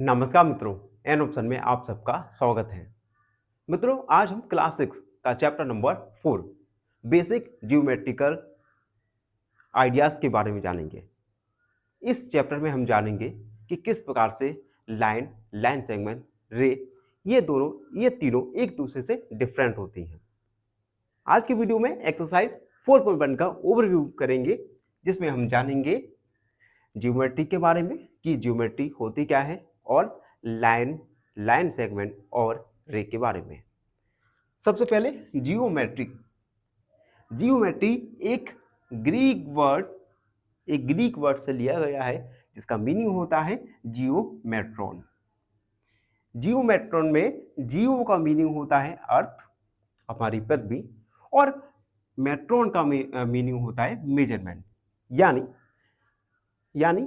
नमस्कार मित्रों, an option में आप सबका स्वागत है। मित्रों, आज हम क्लास 6 का chapter number 4 basic geometrical ideas के बारे में जानेंगे। इस चैप्टर में हम जानेंगे कि किस प्रकार से लाइन, लाइन सेगमेंट, रे ये तीनों एक दूसरे से डिफरेंट होती हैं। आज की वीडियो में एक्सरसाइज 4.1 का ओवरव्यू करेंगे, जिसमें हम जानेंगे ज्योमेट्री के बारे में कि ज्योमेट्री होती क्या है और लाइन, लाइन सेगमेंट और रे के बारे में। सबसे पहले जियोमेट्री। जियोमेट्री एक ग्रीक वर्ड से लिया गया है, जिसका मीनिंग होता है जियोमेट्रॉन। जियोमेट्रॉन में जियो का मीनिंग होता है अर्थ, हमारी पृथ्वी, और मेट्रॉन का मीनिंग होता है मेजरमेंट। यानी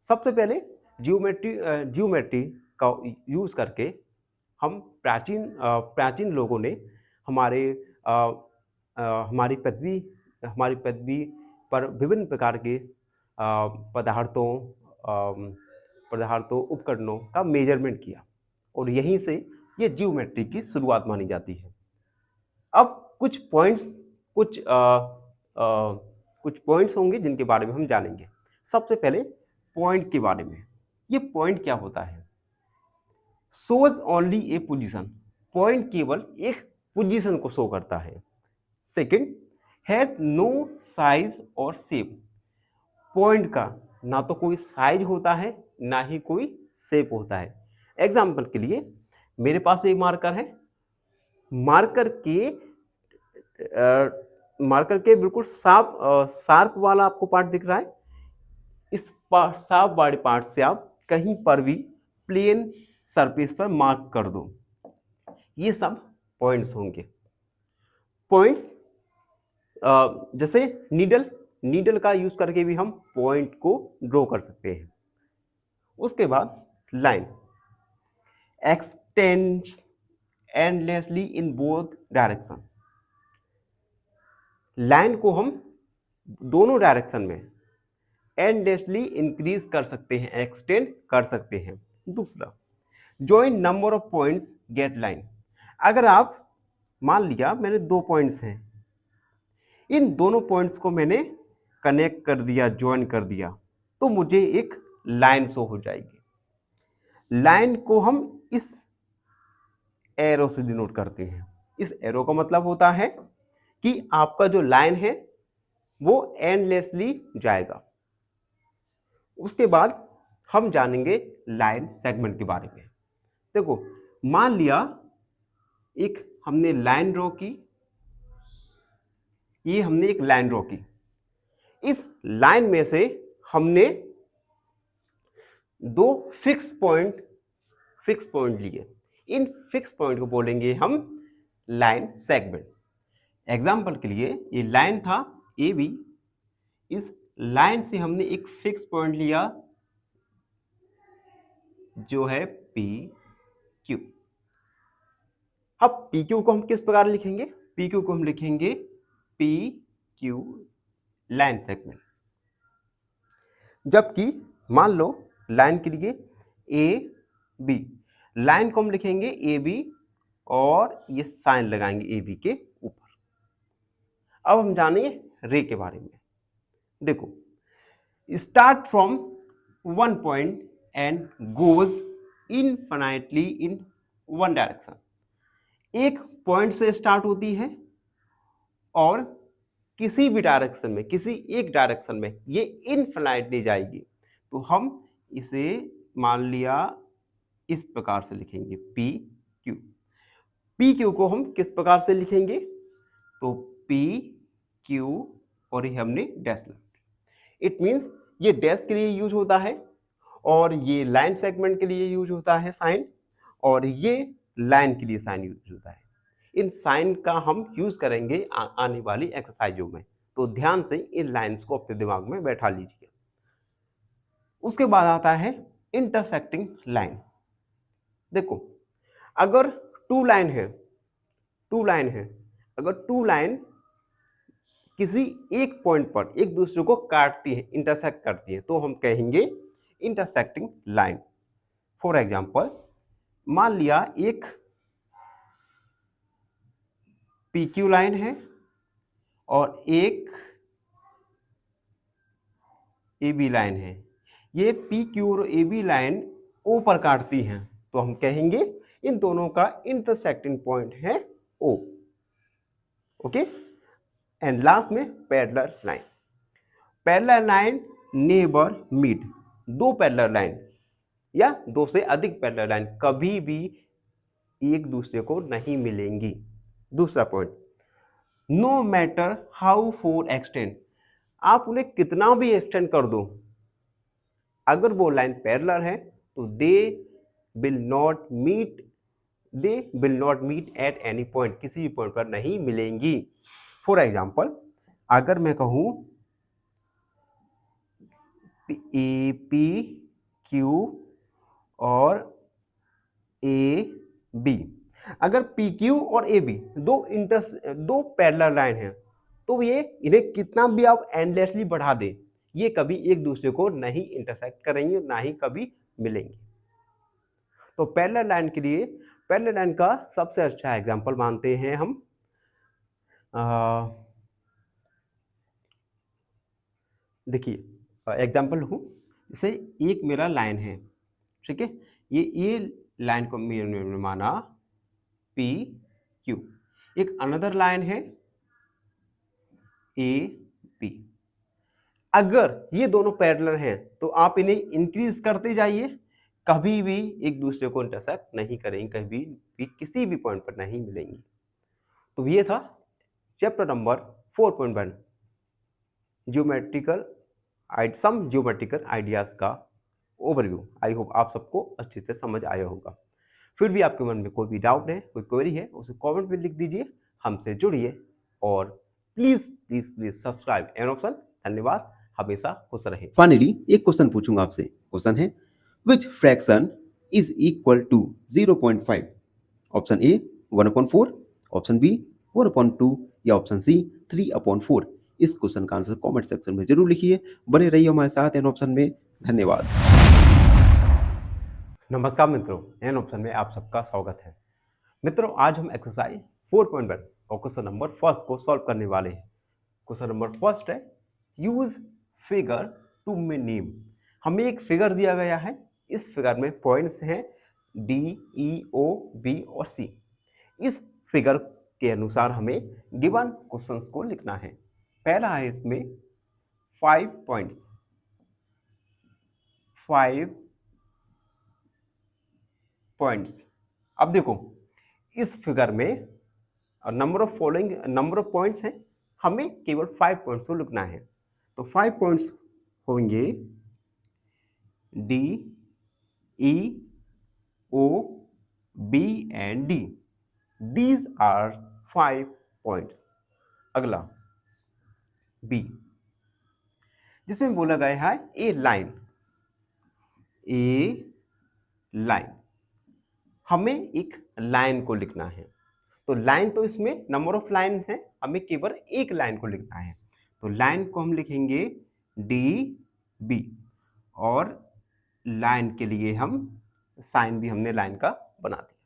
सबसे पहले जियोमेट्री का यूज़ करके हम प्राचीन लोगों ने हमारे अ, हमारी पृथ्वी पर विभिन्न प्रकार के पदार्थों उपकरणों का मेजरमेंट किया, और यहीं से ये जियोमेट्री की शुरुआत मानी जाती है। अब कुछ अ, अ, कुछ पॉइंट्स होंगे जिनके बारे में हम जानेंगे। सबसे पहले पॉइंट के बारे में। ये पॉइंट क्या होता है? शोज ओनली ए पोजीशन। पॉइंट केवल एक पोजीशन को शो करता है। सेकंड, हैज नो साइज और शेप। पॉइंट का ना तो कोई साइज होता है, ना ही कोई शेप होता है। एग्जाम्पल के लिए मेरे पास एक मार्कर है। मार्कर के बिल्कुल शार्प वाला आपको पार्ट दिख रहा है। इस शार्प वाले पार्ट से आप कहीं पर भी प्लेन सरफेस पर मार्क कर दो। ये सब पॉइंट्स होंगे। पॉइंट्स जैसे नीडल का यूज करके भी हम पॉइंट को ड्रॉ कर सकते हैं। उसके बाद line x tends endlessly in both direction. Line को हम दोनों डायरेक्शन में एंडलेसली इंक्रीज कर सकते हैं, एक्सटेंड कर सकते हैं। दूसरा, join number of points get line. अगर आप मान लिया मैंने 2 पॉइंट्स हैं, इन दोनों पॉइंट्स को मैंने कनेक्ट कर दिया, ज्वाइन कर दिया, तो मुझे एक लाइन शो हो जाएगी। लाइन को हम इस एरो से डिनोट करते हैं। इस एरो का मतलब होता है कि आपका जो लाइन है वो एंडलेसली जाएगा। उसके बाद हम जानेंगे लाइन सेगमेंट के बारे में। देखो, मान लिया एक हमने लाइन ड्रॉ की, ये हमने एक लाइन ड्रॉ की। इस लाइन में से हमने 2 फिक्स पॉइंट लिए। इन फिक्स पॉइंट को बोलेंगे हम लाइन सेगमेंट। एग्जाम्पल के लिए ये लाइन था ए बी। इस लाइन से हमने एक फिक्स पॉइंट लिया जो है पी क्यू। अब पी क्यू को हम किस प्रकार लिखेंगे? पी क्यू को हम लिखेंगे पी क्यू लाइन सेगमेंट। जबकि मान लो लाइन के लिए ए बी, लाइन को हम लिखेंगे ए बी और ये साइन लगाएंगे ए बी के ऊपर। अब हम जानेंगे रे के बारे में। देखो, start from one point and goes infinitely in one direction. एक पॉइंट से स्टार्ट होती है और किसी भी डायरेक्शन में, किसी एक डायरेक्शन में ये इनफिनिटली जाएगी। तो हम इसे मान लिया इस प्रकार से लिखेंगे पी क्यू। पी क्यू को हम किस प्रकार से लिखेंगे? तो पी क्यू और ये हमने डैश लगा दी। इट मीन्स ये डैश के लिए यूज होता है, और ये लाइन सेगमेंट के लिए यूज होता है साइन, और ये लाइन के लिए साइन यूज होता है। इन साइन का हम यूज करेंगे आने वाली एक्सरसाइजों में, तो ध्यान से इन लाइंस को अपने दिमाग में बैठा लीजिए। उसके बाद आता है इंटरसेक्टिंग लाइन। देखो, अगर टू लाइन है, अगर टू लाइन किसी एक पॉइंट पर एक दूसरे को काटती है, इंटरसेक्ट करती है, तो हम कहेंगे इंटरसेक्टिंग लाइन। फॉर एग्जाम्पल मान लिया एक PQ लाइन है और एक AB लाइन है। ये PQ और AB लाइन O पर काटती हैं, तो हम कहेंगे इन दोनों का इंटरसेक्टिंग पॉइंट है O। ओके, एंड लास्ट में parallel line. Parallel line never meet, दो पैरेलल लाइन या दो से अधिक पैरेलल लाइन कभी भी एक दूसरे को नहीं मिलेंगी। दूसरा point, no matter how far extend, आप उन्हें कितना भी एक्सटेंड कर दो, अगर वो लाइन पैरेलल है तो they will not meet at any point, किसी भी पॉइंट पर नहीं मिलेंगी। फॉर एग्जाम्पल अगर मैं कहूं APQ और AB, अगर PQ और AB दो पैरेलल लाइन हैं तो ये इन्हें कितना भी आप एंडलेसली बढ़ा दें, ये कभी एक दूसरे को नहीं इंटरसेक्ट करेंगे, ना ही कभी मिलेंगे। तो पैरेलल लाइन के लिए पैरेलल लाइन का सबसे अच्छा एग्जांपल मानते हैं हम देखिए एग्जांपल लूँ, जैसे एक मेरा लाइन है, ठीक है, ये लाइन को मैंने माना PQ, एक अनदर लाइन है AP। अगर ये दोनों पैरेलल हैं तो आप इन्हें इंक्रीज करते जाइए, कभी भी एक दूसरे को इंटरसेक्ट नहीं करेंगे, कभी भी किसी भी पॉइंट पर नहीं मिलेंगी। तो ये था चैप्टर नंबर 4.1 सम ज्योमेट्रिकल आइडियाज का ओवरव्यू। आई होप आप सबको अच्छे से समझ आया होगा। फिर भी आपके मन में कोई भी डाउट है, कोई क्वेरी है, उसे कमेंट में लिख दीजिए, हमसे जुड़िए और please please please subscribe an option. धन्यवाद, हमेशा खुश रहे। फाइनली एक क्वेश्चन पूछूंगा आपसे। क्वेश्चन है which fraction is equal to 0.5? Option A 1/4, option B 1/2 या ऑप्शन सी 3/4। इस क्वेश्चन का आंसर कमेंट सेक्शन में जरूर लिखिए। बने रहिए हमारे साथ एन ऑप्शन में। धन्यवाद। नमस्कार मित्रों, एन ऑप्शन में आप सबका स्वागत है। मित्रों, आज हम एक्सरसाइज 4.1 और क्वेश्चन नंबर फर्स्ट को सॉल्व करने वाले हैं। क्वेश्चन नंबर फर्स्ट है use figure to make name. हमें एक फिगर दिया गया है, इस फिगर में पॉइंट्स हैं D, E, O, B और C। इस फिगर के अनुसार हमें गिवन क्वेश्चंस को लिखना है। पहला है इसमें 5 पॉइंट्स, 5 पॉइंट्स। अब देखो इस फिगर में नंबर ऑफ पॉइंट्स हैं, हमें केवल 5 पॉइंट्स को लिखना है। तो 5 पॉइंट्स होंगे D, E, O, B and D. These are 5 points. अगला B, जिसमें बोला गया है ए लाइन, हमें एक लाइन को लिखना है। तो लाइन तो इसमें नंबर ऑफ लाइन्स हैं, हमें केवल एक लाइन को लिखना है। तो लाइन को हम लिखेंगे DB और लाइन के लिए हम साइन भी हमने लाइन का बना दिया।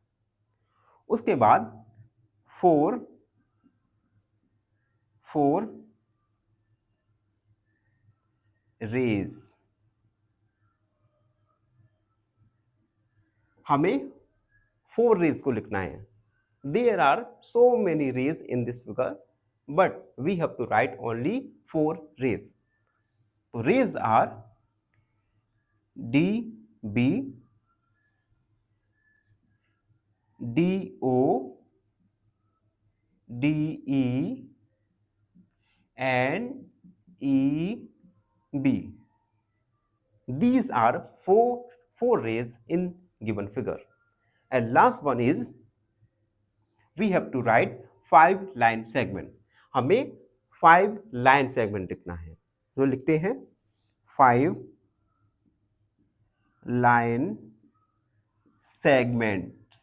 उसके बाद 4 रेज, हमें 4 रेज को लिखना है। There are so many rays in this figure but we have to write only 4 rays. तो rays are DB, DO, DE and EB. These are four rays in given figure. And last one is we have to write 5 line segment. हमें 5 line segment लिखना है। तो लिखते हैं 5 line segments.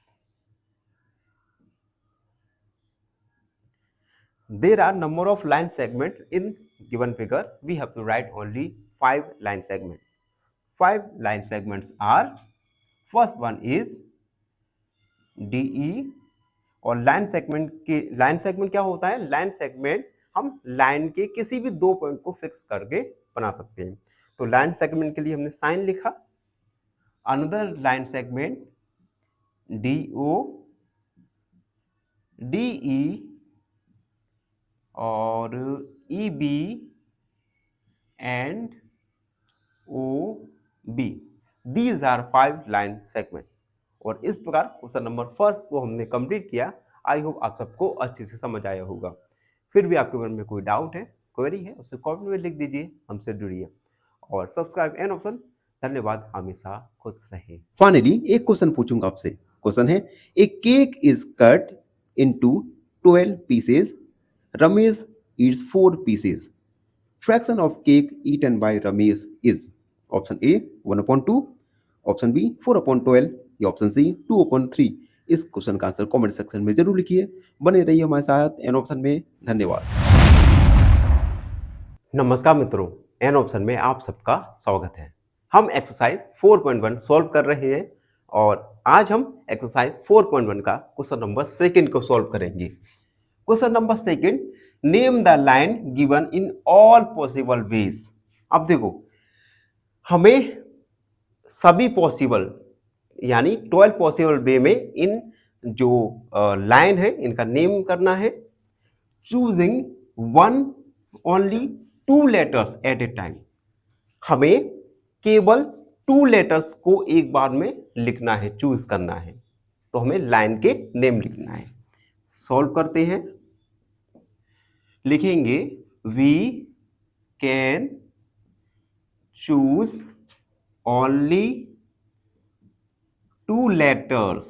There are number of line segments in given figure. We have to write only 5 line segments. 5 line segments are first one is DE। और line segment क्या होता है? लाइन सेगमेंट हम लाइन के किसी भी 2 पॉइंट को fix करके बना सकते हैं। तो लाइन सेगमेंट के लिए हमने साइन लिखा, another line segment DO, DE और EB and OB। These are 5 line segment. और इस प्रकार क्वेश्चन नंबर फर्स्ट को हमने कंप्लीट किया। आई होप आप सबको अच्छे से समझ आया होगा। फिर भी आपके मन में कोई डाउट है, क्वेरी है, उसे कमेंट में लिख दीजिए, हमसे जुड़िए और सब्सक्राइब एन ऑप्शन। धन्यवाद, हमेशा खुश रहे। फाइनली एक क्वेश्चन पूछूंगा आपसे। क्वेश्चन है, A cake is cut into 12 pieces, Ramesh eats 4 pieces, fraction of cake eaten by Ramesh is. Option A 1/2, option B 4/12 या ऑप्शन सी 2/3। इस क्वेश्चन का आंसर कमेंट सेक्शन में जरूर लिखिए। बने रहिए हमारे साथ एन ऑप्शन में। धन्यवाद। नमस्कार मित्रों, एन ऑप्शन में आप सबका स्वागत है। हम एक्सरसाइज 4.1 सॉल्व कर रहे हैं और आज हम एक्सरसाइज 4.1 का क्वेश्चन नंबर 2 को सॉल्व करेंगे। Question number 2, name the line given in all possible ways. अब देखो, हमें सभी पॉसिबल यानी 12 पॉसिबल वे में इन जो लाइन है इनका नेम करना है। Choosing one only 2 letters eight ए टाइम। हमें केवल 2 लेटर्स को एक बार में लिखना है, चूज करना है। तो हमें लाइन के नेम लिखना है। सॉल्व करते हैं। लिखेंगे we can choose only 2 letters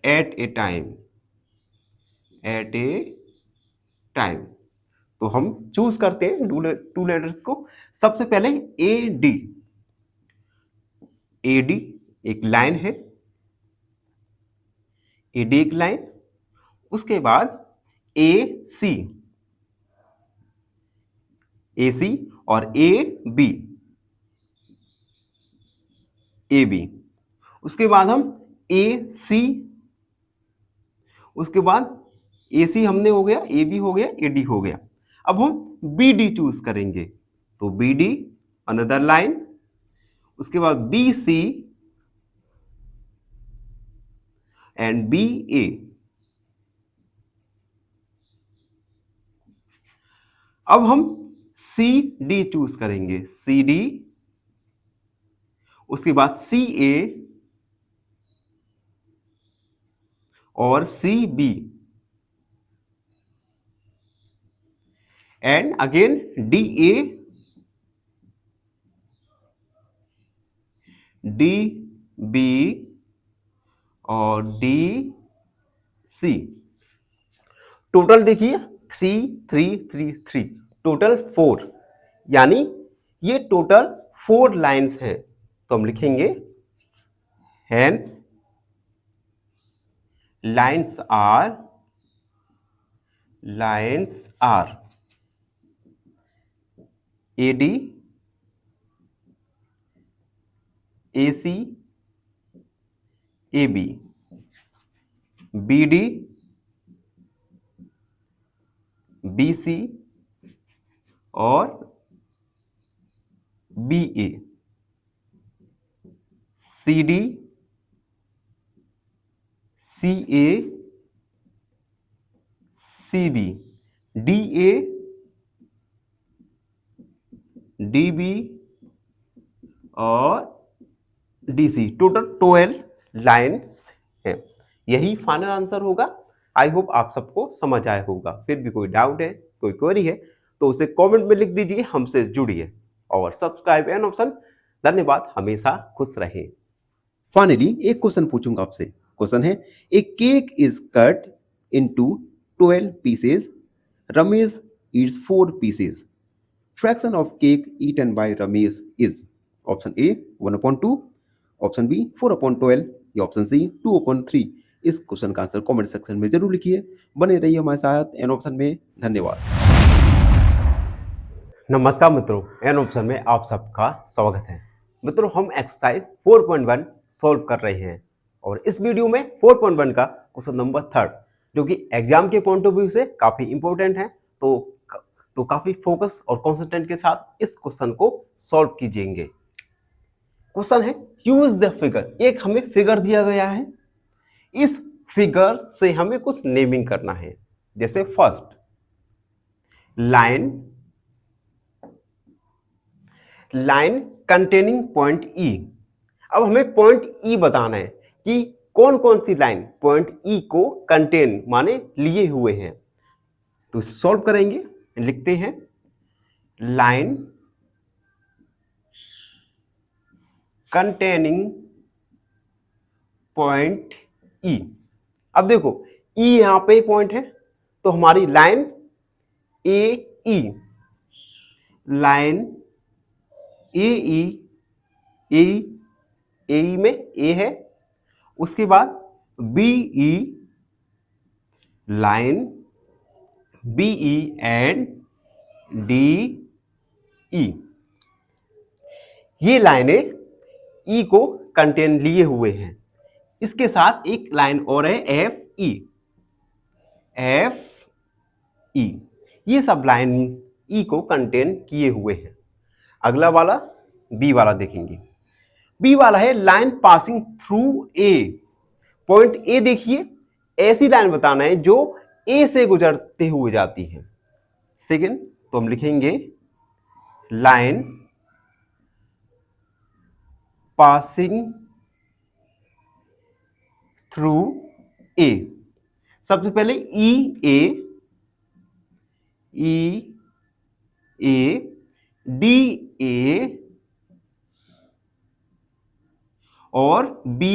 at a time। तो हम चूज करते हैं 2 लेटर्स को। सबसे पहले AD एक लाइन है, AD एक लाइन। उसके बाद AC और AB। उसके बाद हम AC, उसके बाद AC हमने हो गया, AB हो गया, AD हो गया। अब हम BD चूज करेंगे। तो BD अनदर लाइन। उसके बाद BC एंड BA। अब हम CD चूज करेंगे, CD। उसके बाद CA और CB and again DA, DB और DC। टोटल देखिए 3 3 3 3, टोटल 4, यानी ये टोटल 4 लाइंस हैं। तो हम लिखेंगे hence lines are AD, AC, AB, BD, BC और BA, CD, CA, CB, DA, DB और DC। टोटल 12 लाइन्स हैं। यही फाइनल आंसर होगा। आई होप आप सबको समझ आया होगा। फिर भी कोई डाउट है, कोई क्वेरी है तो उसे कमेंट में लिख दीजिए, हमसे जुड़िए और सब्सक्राइब एन ऑप्शन। धन्यवाद, हमेशा खुश रहे। फाइनली एक क्वेश्चन पूछूंगा आपसे। क्वेश्चन है, A cake is cut into 12 pieces, Ramesh eats 4 pieces, fraction of cake eaten by Ramesh is. Option A 1/2, option B 4/12 या ऑप्शन सी 2/3। इस क्वेश्चन का आंसर कमेंट सेक्शन में जरूर लिखिए। बने रहिए हमारे साथ एन ऑप्शन में। धन्यवाद। नमस्कार मित्रों, एन ऑप्शन में आप सबका स्वागत है। मित्रों हम एक्सरसाइज 4.1 सॉल्व कर रहे हैं और इस वीडियो में 4.1 का क्वेश्चन नंबर 3 जो कि एग्जाम के पॉइंट ऑफ व्यू से काफी इंपॉर्टेंट है, तो काफी फोकस और कॉन्सेंट्रेट के साथ इस क्वेश्चन को सॉल्व कीजिएंगे। क्वेश्चन है यूज द फिगर। एक हमें फिगर दिया गया है, इस फिगर से हमें कुछ नेमिंग करना है। जैसे फर्स्ट लाइन कंटेनिंग पॉइंट ई। अब हमें पॉइंट ई बताना है कि कौन कौन सी लाइन पॉइंट ई को कंटेन माने लिए हुए हैं। तो इसे सॉल्व करेंगे। लिखते हैं लाइन कंटेनिंग पॉइंट ई। अब देखो ई यहां पे पॉइंट है, तो हमारी लाइन ए ई, लाइन ए ई में ए है, उसके बाद B E, line B E and D E. ये लाइनें ई को कंटेन लिए हुए हैं। इसके साथ एक लाइन और है एफ ई, ये सब लाइन ई को कंटेन किए हुए हैं। अगला वाला बी वाला देखेंगे। बी वाला है line passing through a. Point A देखिए, ऐसी लाइन बताना है जो ए से गुजरते हुए जाती है। सेकंड तो हम लिखेंगे लाइन पासिंग थ्रू ए। सबसे पहले ई ए डी ए और बी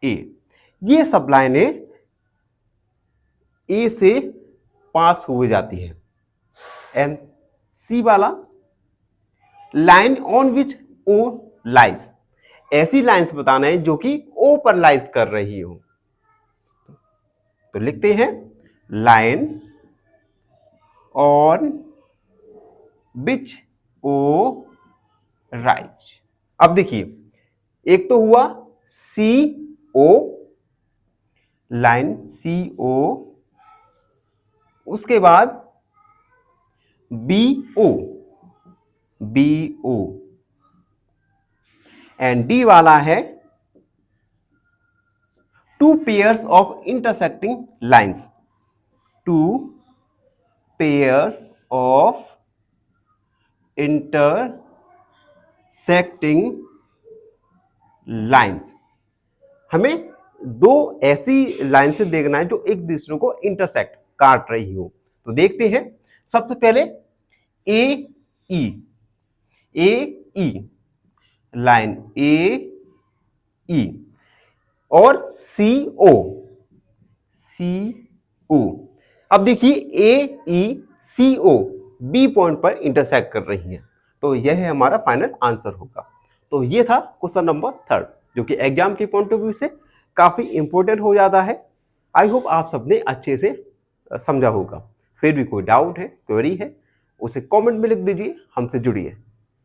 ए, ये सब लाइनें ए से पास हुए जाती है। एंड सी वाला line on which O lies. ऐसी लाइंस बताना है जो कि ओ पर लाइज कर रही हो। तो लिखते हैं line on which O rise. अब देखिए एक तो हुआ सी ओ, लाइन सी ओ, उसके बाद बी ओ एंड डी वाला है two pairs of intersecting lines, two pairs of intersecting lines. हमें दो ऐसी लाइन से देखना है जो एक दूसरे को इंटरसेक्ट काट रही हो। तो देखते हैं सबसे पहले ए ई, लाइन ए ई और सी ओ। अब देखिए ए ई सी ओ बी पॉइंट पर इंटरसेक्ट कर रही है, तो यह है हमारा फाइनल आंसर होगा। तो ये था क्वेश्चन नंबर 3 जो कि एग्जाम के पॉइंट ऑफ व्यू से काफी इंपॉर्टेंट हो जाता है। आई होप आप सबने अच्छे से समझा होगा। फिर भी कोई डाउट है, क्वेरी है, उसे कमेंट में लिख दीजिए, हमसे जुड़िए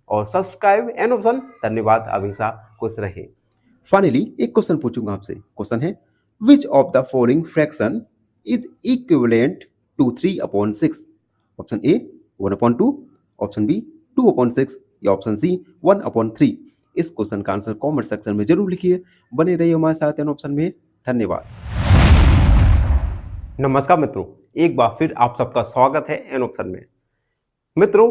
और सब्सक्राइब एंड ऑप्शन। धन्यवाद, हमेशा खुश रहे। फाइनली एक क्वेश्चन पूछूंगा आपसे। क्वेश्चन है which of the following fraction is equivalent to 3/6। Option A 1/2, option B 2/6 या ऑप्शन सी 1/3। इस क्वेश्चन का आंसर कमेंट सेक्शन में जरूर लिखिए। बने रहिए हमारे साथ एन ऑप्शन में। धन्यवाद। नमस्कार मित्रों, एक बार फिर आप सबका स्वागत है एन ऑप्शन में। मित्रों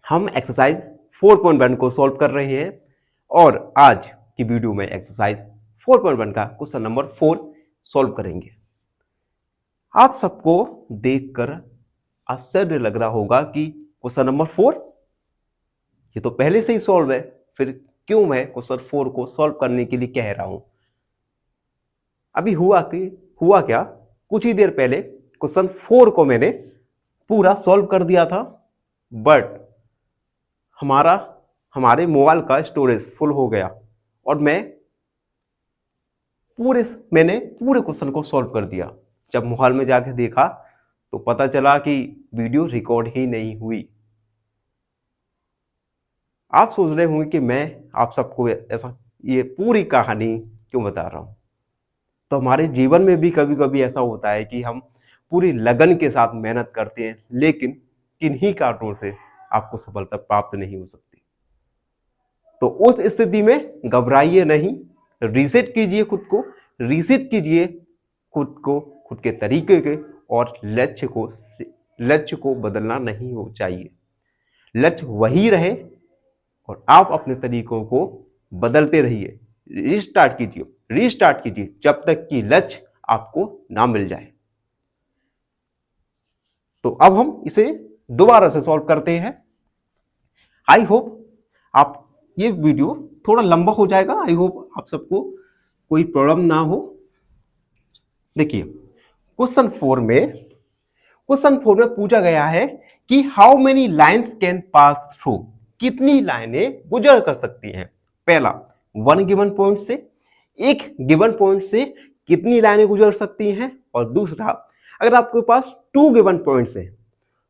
हम एक्सरसाइज 4.1 को सॉल्व कर रहे हैं और आज की वीडियो में एक्सरसाइज 4.1 का क्वेश्चन नंबर 4 सॉल्व करेंगे। आप सबको देखकर आश्चर्य लग रहा होगा कि क्वेश्चन नंबर 4 ये तो पहले से ही सॉल्व है, फिर क्यों मैं क्वेश्चन 4 को सॉल्व करने के लिए कह रहा हूं। अभी हुआ क्या, कुछ ही देर पहले क्वेश्चन 4 को मैंने पूरा सॉल्व कर दिया था, बट हमारे मोबाइल का स्टोरेज फुल हो गया और मैंने पूरे क्वेश्चन को सॉल्व कर दिया। जब मोबाइल में जाके देखा तो पता चला कि वीडियो रिकॉर्ड ही नहीं हुई। आप सोच रहे होंगे कि मैं आप सबको ऐसा ये पूरी कहानी क्यों बता रहा हूँ। तो हमारे जीवन में भी कभी कभी ऐसा होता है कि हम पूरी लगन के साथ मेहनत करते हैं, लेकिन किन्हीं कारणों से आपको सफलता प्राप्त नहीं हो सकती। तो उस स्थिति में घबराइए नहीं, रीसेट कीजिए खुद को, रीसेट कीजिए खुद को, खुद के तरीके के, और लक्ष्य को बदलना नहीं हो चाहिए। लक्ष्य वही रहे और आप अपने तरीकों को बदलते रहिए, रीस्टार्ट कीजिए जब तक कि लक्ष्य आपको ना मिल जाए। तो अब हम इसे दोबारा से सॉल्व करते हैं। आई होप आप ये वीडियो थोड़ा लंबा हो जाएगा, आई होप आप सबको कोई प्रॉब्लम ना हो। देखिए क्वेश्चन 4 में पूछा गया है कि how many lines can pass through, कितनी लाइनें गुजर कर सकती हैं। पहला, वन गिवन पॉइंट से, एक गिवन पॉइंट से कितनी लाइनें गुजर सकती हैं, और दूसरा, अगर आपके पास टू गिवन पॉइंट्स हैं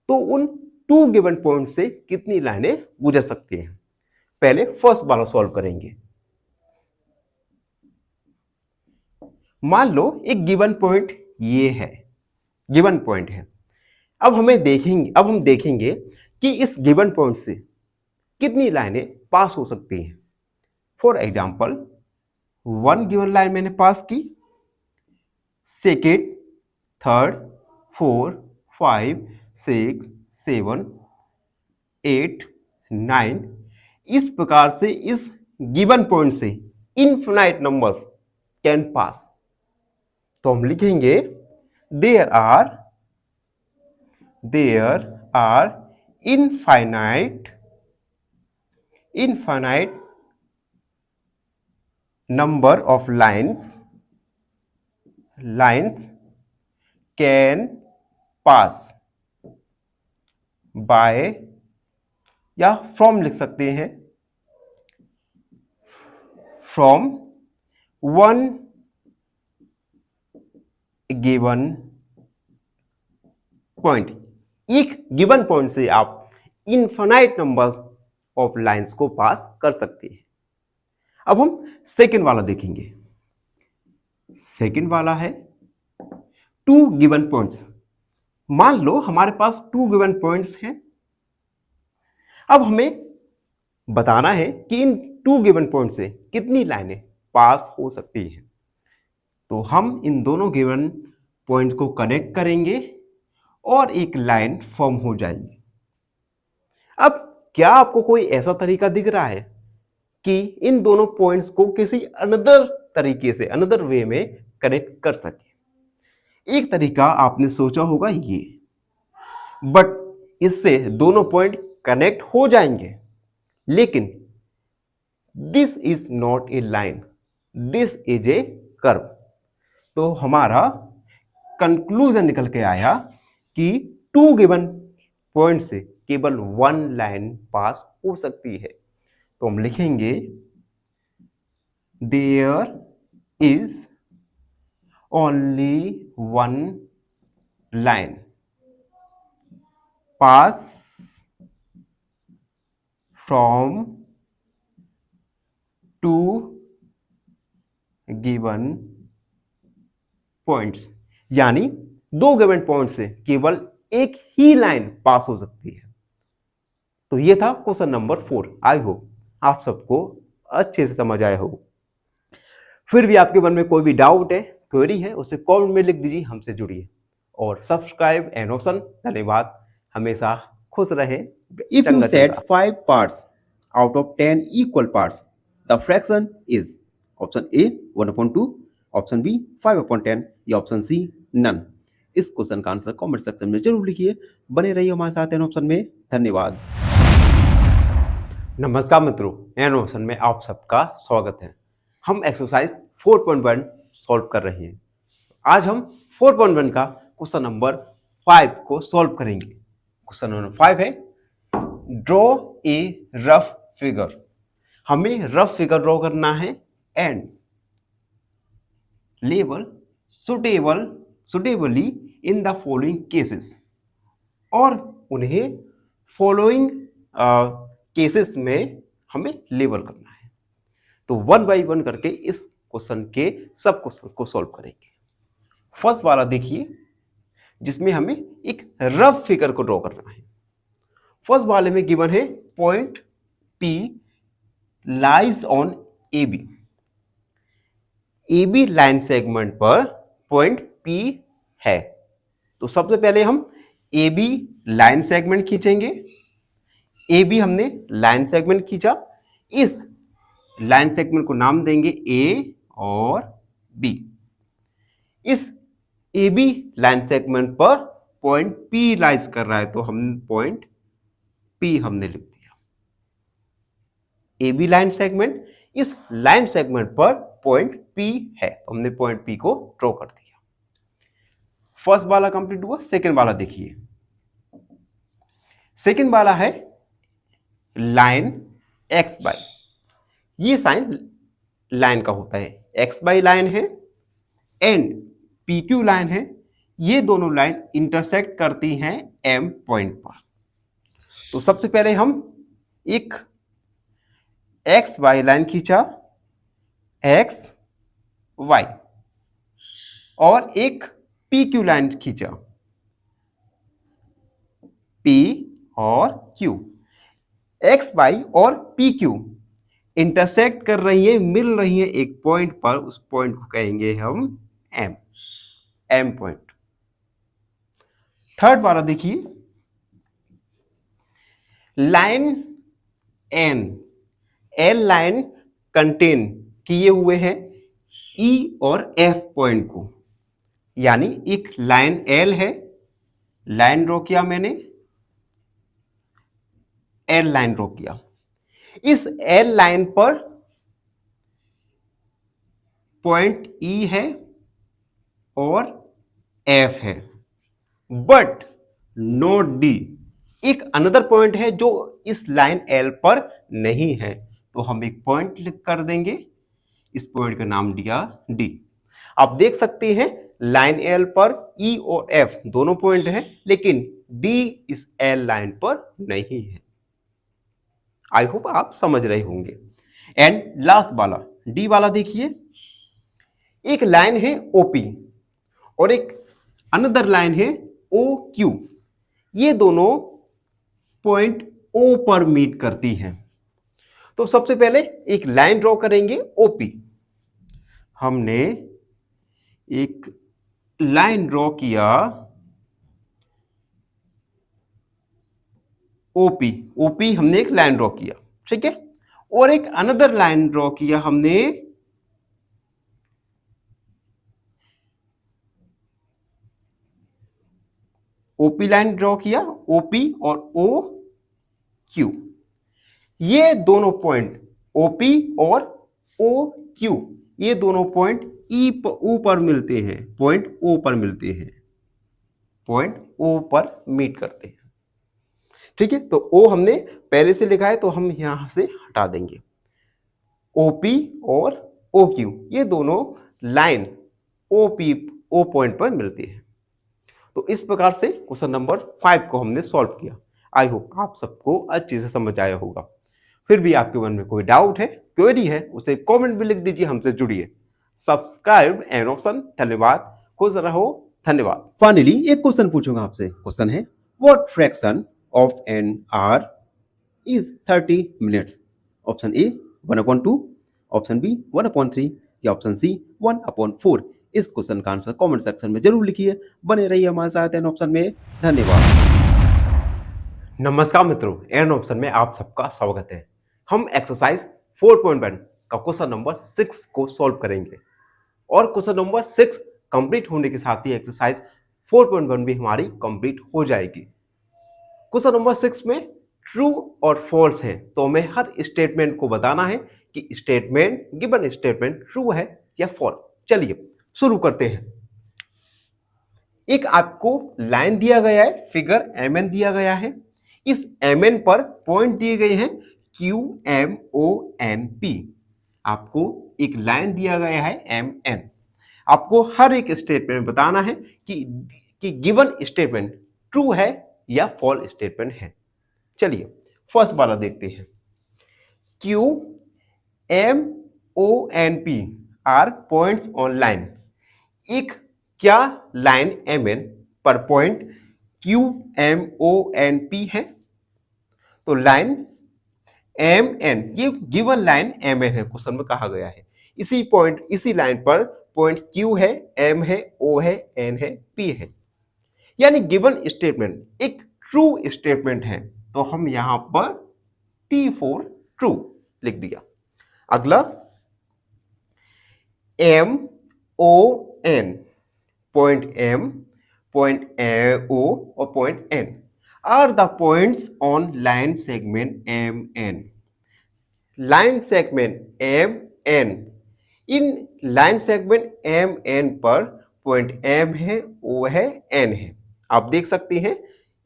तो उन टू गिवन पॉइंट से कितनी लाइनें गुजर सकती हैं। पहले फर्स्ट वाला सॉल्व करेंगे। मान लो एक गिवन पॉइंट ये है, गिवन पॉइंट है। अब हम देखेंगे कि इस गिवन पॉइंट से कितनी लाइनें पास हो सकती हैं। For example, one given line मैंने पास की, सेकेंड, थर्ड, 4, 5, 6, 7, 8, 9, इस प्रकार से इस गिवन पॉइंट से इनफिनाइट नंबर्स कैन पास। तो हम लिखेंगे there are infinite number of lines can pass by, या from लिख सकते हैं, from one given point। एक गिवन पॉइंट से आप इनफाइनाइट नंबर्स ऑफ लाइंस को पास कर सकते हैं। अब हम सेकेंड वाला देखेंगे। सेकेंड वाला है टू गिवन पॉइंट्स। मान लो हमारे पास टू गिवन पॉइंट्स हैं। अब हमें बताना है कि इन टू गिवन पॉइंट से कितनी लाइनें पास हो सकती हैं। तो हम इन दोनों गिवन पॉइंट को कनेक्ट करेंगे और एक लाइन फॉर्म हो जाएगी। अब क्या आपको कोई ऐसा तरीका दिख रहा है कि इन दोनों पॉइंट्स को किसी अनदर तरीके से, अनदर वे में कनेक्ट कर सके? एक तरीका आपने सोचा होगा ये, बट इससे दोनों पॉइंट कनेक्ट हो जाएंगे, लेकिन this is not a line, this is a curve. तो हमारा कंक्लूजन निकल के आया कि टू गिवन पॉइंट से केवल वन लाइन पास हो सकती है। तो हम लिखेंगे there is only one line pass from two given points, यानी दो गिवन पॉइंट से केवल एक ही लाइन पास हो सकती है। तो ये था क्वेश्चन नंबर 4। आई होप आप सबको अच्छे से समझ आया हो। फिर भी आपके मन में कोई भी डाउट है, क्वेरी है, उसे कमेंट में लिख दीजिए, हमसे जुड़िए और सब्सक्राइब एंड ऑप्शन। धन्यवाद, हमेशा खुश रहें। If you set 5 parts out of 10 equal parts, the fraction is option A 1/2, option B 5/10 या option C none। इस क्वेश्चन का आंसर कमेंट सेक्शन में जरूर लिखिए। बने रहिए हमारे साथ एन ऑप्शन में। धन्यवाद। नमस्कार मित्रों, एन ऑप्शन में आप सबका स्वागत है। हम एक्सरसाइज 4.1 सॉल्व कर रहे हैं। आज हम 4.1 का क्वेश्चन नंबर 5 को सॉल्व करेंगे। क्वेश्चन नंबर 5 है ड्रॉ ए रफ फिगर। हमें रफ फिगर ड्रॉ करना है and label suitably in the following cases, और उन्हें फॉलोइंग केसेस में हमें लेबल करना है। तो 1 बाई 1 करके इस क्वेश्चन के सब क्वेश्चंस को सॉल्व करेंगे। फर्स्ट वाला देखिए, जिसमें हमें एक रफ फिगर को ड्रॉ करना है। फर्स्ट वाले में गिवन है point P lies on AB। AB line segment पर पॉइंट P है। तो सबसे पहले हम AB लाइन सेगमेंट खींचेंगे। AB हमने लाइन सेगमेंट खींचा, इस लाइन सेगमेंट को नाम देंगे A और B। इस AB लाइन सेगमेंट पर पॉइंट P लाइज कर रहा है, तो हम पॉइंट P हमने लिख दिया। AB लाइन सेगमेंट, इस लाइन सेगमेंट पर पॉइंट P है, तो हमने पॉइंट P को ड्रॉ कर दिया। फर्स्ट वाला कंप्लीट हुआ। सेकेंड वाला देखिए, सेकेंड वाला है लाइन X बाई, ये साइन लाइन का होता है, X बाई लाइन है एंड PQ लाइन है। ये दोनों लाइन इंटरसेक्ट करती हैं M पॉइंट पर। तो सबसे पहले हम एक X Y लाइन खींचा, X Y, और एक PQ लाइन खींचा, P और Q। X Y और PQ इंटरसेक्ट कर रही है, मिल रही है एक पॉइंट पर, उस पॉइंट को कहेंगे हम M पॉइंट। थर्ड वाला देखिए, लाइन L लाइन कंटेन किए हुए हैं E और F पॉइंट को, यानी एक लाइन L है, लाइन ड्रॉ किया मैंने, L लाइन ड्रॉ किया। इस L लाइन पर पॉइंट E है और F है, बट नोट D। एक अनदर पॉइंट है जो इस लाइन L पर नहीं है, तो हम एक पॉइंट लिख कर देंगे, इस पॉइंट का नाम दिया D। आप देख सकते हैं लाइन L पर E और F दोनों पॉइंट है, लेकिन D इस L लाइन पर नहीं है। आई होप आप समझ रहे होंगे। एंड लास्ट वाला D वाला देखिए, एक लाइन है OP और एक अनदर लाइन है OQ। ये दोनों पॉइंट O पर मीट करती हैं। तो सबसे पहले एक लाइन ड्रॉ करेंगे OP। हमने एक लाइन ड्रॉ किया OP हमने एक लाइन ड्रॉ किया, ठीक है, और एक अनदर लाइन ड्रॉ किया हमने OP लाइन ड्रॉ किया, OP और OQ। ये दोनों पॉइंट OP और OQ, ये दोनों पॉइंट O पर मिलते हैं, पॉइंट O पर मिलते हैं, पॉइंट O पर मीट करते हैं, ठीक है। तो O हमने पहले से लिखा है, तो हम यहां से हटा देंगे। OP और OQ ये दोनों लाइन O पॉइंट पर मिलती है। तो इस प्रकार से क्वेश्चन नंबर 5 को हमने सॉल्व किया। आई होप आप सबको अच्छे से समझ आया होगा। फिर भी आपके मन में कोई डाउट है, क्वेरी है, उसे कमेंट में लिख दीजिए, हमसे जुड़िए। Subscribe and option. धन्यवाद, खुश रहो, धन्यवाद। फाइनली एक क्वेश्चन पूछूंगा आपसे। क्वेश्चन है, what fraction of an hour is 30 minutes? Option A 1/2, option B 1/3 या ऑप्शन सी 1/4। इस क्वेश्चन का आंसर कमेंट सेक्शन में जरूर लिखिए। बने रहिए हमारे साथ एन ऑप्शन में। धन्यवाद। नमस्कार मित्रों, एन ऑप्शन में आप सबका स्वागत है। हम एक्सरसाइज 4.1 का क्वेश्चन नंबर 6 को सॉल्व करेंगे और क्वेश्चन नंबर 6 कंप्लीट होने के साथ ही एक्सरसाइज 4.1 भी हमारी कंप्लीट हो जाएगी। क्वेश्चन नंबर 6 में ट्रू और फॉल्स है, तो हमें हर स्टेटमेंट को बताना है कि स्टेटमेंट गिवन स्टेटमेंट ट्रू है या फॉल्स। चलिए शुरू करते हैं। एक आपको लाइन दिया गया है, फिगर MN दिया गया है। इस MN पर पॉइंट दिए गए हैं QMONP। आपको एक लाइन दिया गया है MN। आपको हर एक स्टेटमेंट बताना है कि गिवन स्टेटमेंट ट्रू है या फॉल्स स्टेटमेंट है। चलिए फर्स्ट वाला देखते हैं। Q, M, O and P are points on line. एक क्या लाइन MN पर point Q, M, O and P है? तो लाइन MN, ये गिवन लाइन MN है, क्वेश्चन में कहा गया है। इसी लाइन पर पॉइंट Q है, M है, O है, N है, P है। यानी गिवन स्टेटमेंट एक ट्रू स्टेटमेंट है, तो हम यहां पर T फॉर ट्रू लिख दिया। अगला M, O, N, point M, point O और point N are the points on line segment MN। Line segment MN, in line segment MN पर पॉइंट M है, O है, N है। आप देख सकते हैं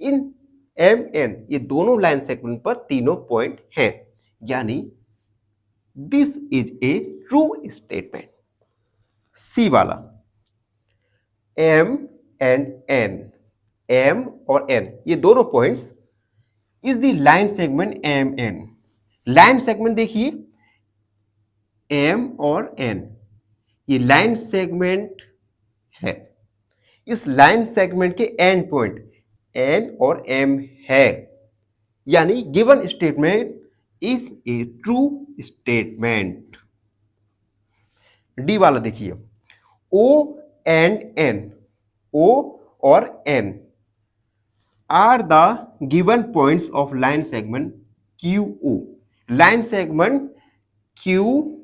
इन MN, ये दोनों लाइन सेगमेंट पर तीनों पॉइंट हैं, यानी this is a true statement. C वाला M एंड N, M और N ये दोनों points is the line segment MN। Line segment देखिए M और N, ये लाइन सेगमेंट है। इस लाइन सेगमेंट के एंड पॉइंट N और M है, यानी given statement is a true statement. D वाला देखिए O एंड N, O और N are the given points of line segment QO। Line segment QO।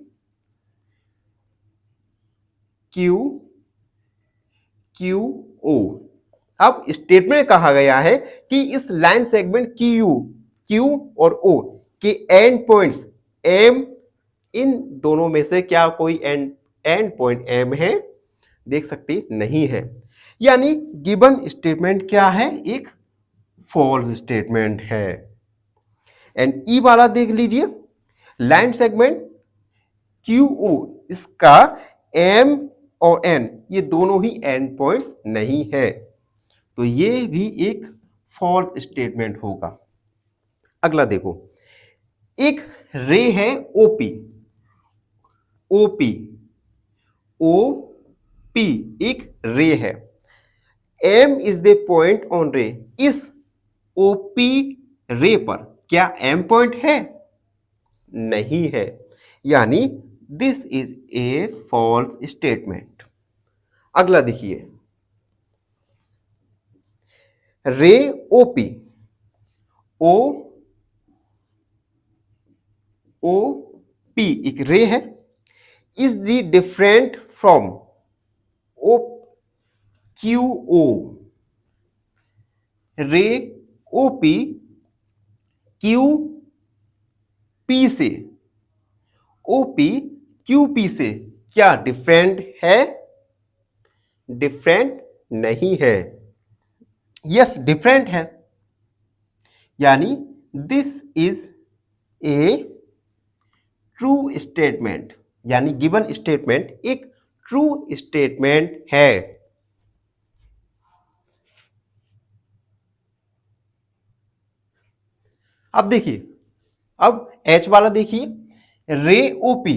अब स्टेटमेंट कहा गया है कि इस लाइन सेगमेंट Q और O के एंड पॉइंट्स M, इन दोनों में से क्या कोई एंड पॉइंट M है? देख सकते नहीं है, यानी गिवन स्टेटमेंट क्या है? एक फॉल्स स्टेटमेंट है। एंड ई वाला देख लीजिए, लाइन सेगमेंट QO, इसका M और N ये दोनों ही एंड पॉइंट्स नहीं है, तो ये भी एक फॉल्स स्टेटमेंट होगा। अगला देखो, एक रे है OP, एक रे है। M is the point on रे। इस OP रे पर क्या M पॉइंट है? नहीं है, यानी this is a false statement. अगला देखिए, रे OP, एक रे है, is the different from QO। Ray OP QP से, OP QP से क्या डिफरेंट है? डिफरेंट नहीं है। यस, डिफरेंट है, यानी this is a true statement, यानी गिवन स्टेटमेंट एक ट्रू स्टेटमेंट है। अब देखिए, अब H वाला देखिए, ray OP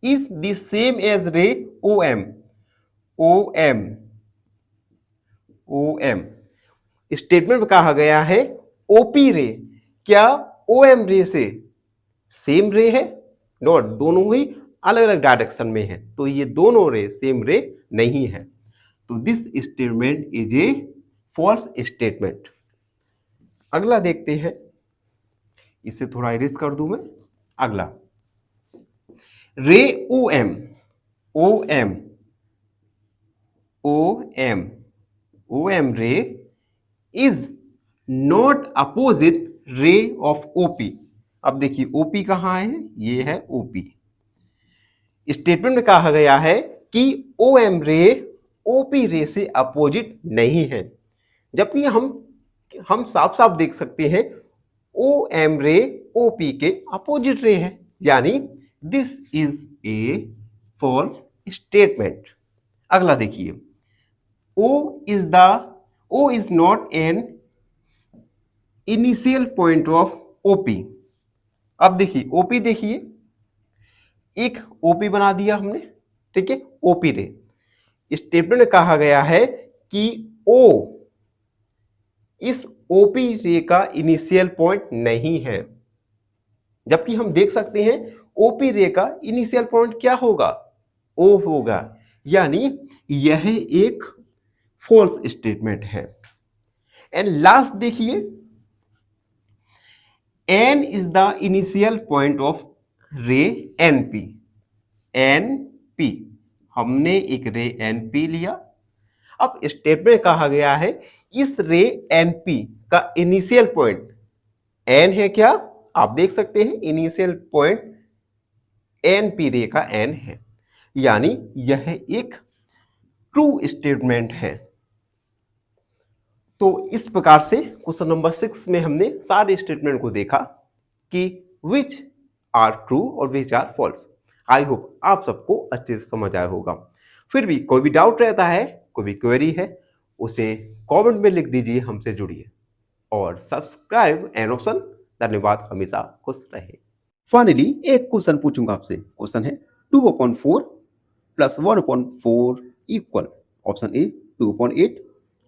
is the same as ray OM। Statement में कहा गया है OP रे क्या OM रे से सेम रे है? नोट, दोनों ही अलग अलग डायरेक्शन में है, तो ये दोनों रे सेम रे नहीं है, तो this statement is a false statement. अगला देखते हैं, इसे थोड़ा इरेज कर दूं मैं। अगला रे OM रे is not opposite ray of OP। अब देखिए OP कहाँ है? ये है OP। स्टेटमेंट में कहा गया है कि OM रे OP रे से अपोजिट नहीं है, जबकि हम साफ साफ देख सकते हैं OM रे OP के अपोजिट रे है, यानी this is a false statement. अगला देखिए, O is not an initial point of OP। अब देखिए ओपी, देखिए एक ओपी बना दिया हमने, ठीक है, ओपी रे। स्टेटमेंट में कहा गया है कि ओ इस ओपी रे का इनिशियल पॉइंट नहीं है, जबकि हम देख सकते हैं ओपी रे का इनिशियल पॉइंट क्या होगा, ओ होगा, यानी यह एक फॉल्स स्टेटमेंट है। एंड लास्ट देखिए, N is the initial point of ray N P. N P, हमने एक रे एन पी लिया। अब स्टेटमेंट कहा गया है इस रे एन पी का इनिशियल पॉइंट एन है क्या, आप देख सकते हैं इनिशियल पॉइंट एन पी रे का एन है, यानी यह एक ट्रू स्टेटमेंट है। तो इस प्रकार से क्वेश्चन नंबर 6 में हमने सारे स्टेटमेंट को देखा कि विच आर ट्रू और which are false. I hope आप सबको अच्छे से समझ आया होगा। फिर भी कोई भी डाउट रहता है, कोई भी क्वेरी है, उसे कमेंट में लिख दीजिए, हमसे जुड़िए और सब्सक्राइब एन ऑप्शन। धन्यवाद, हमेशा खुश रहे। फाइनली एक क्वेश्चन पूछूंगा आपसे। क्वेश्चन है 2/4 plus 1/4 equal option A 2/8,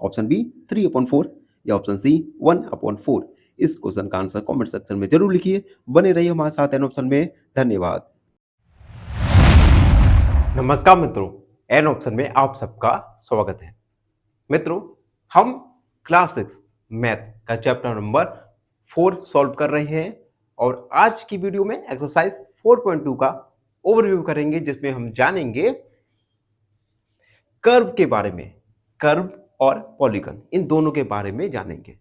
option B 3/4 या ऑप्शन सी 1/4। इस क्वेश्चन का आंसर कमेंट सेक्शन में जरूर लिखिए। बने रहिए हमारे साथ एन ऑप्शन में। धन्यवाद। नमस्कार मित्रों, एन ऑप्शन में आप सबका स्वागत है। मित्रों, हम क्लास 6 मैथ का चैप्टर नंबर 4 सॉल्व कर रहे हैं और आज की वीडियो में एक्सरसाइज 4.2 का ओवरव्यू करेंगे, जिसमें हम जानेंगे कर्व के बारे में। कर्व और पॉलीगन, इन दोनों के बारे में जानेंगे।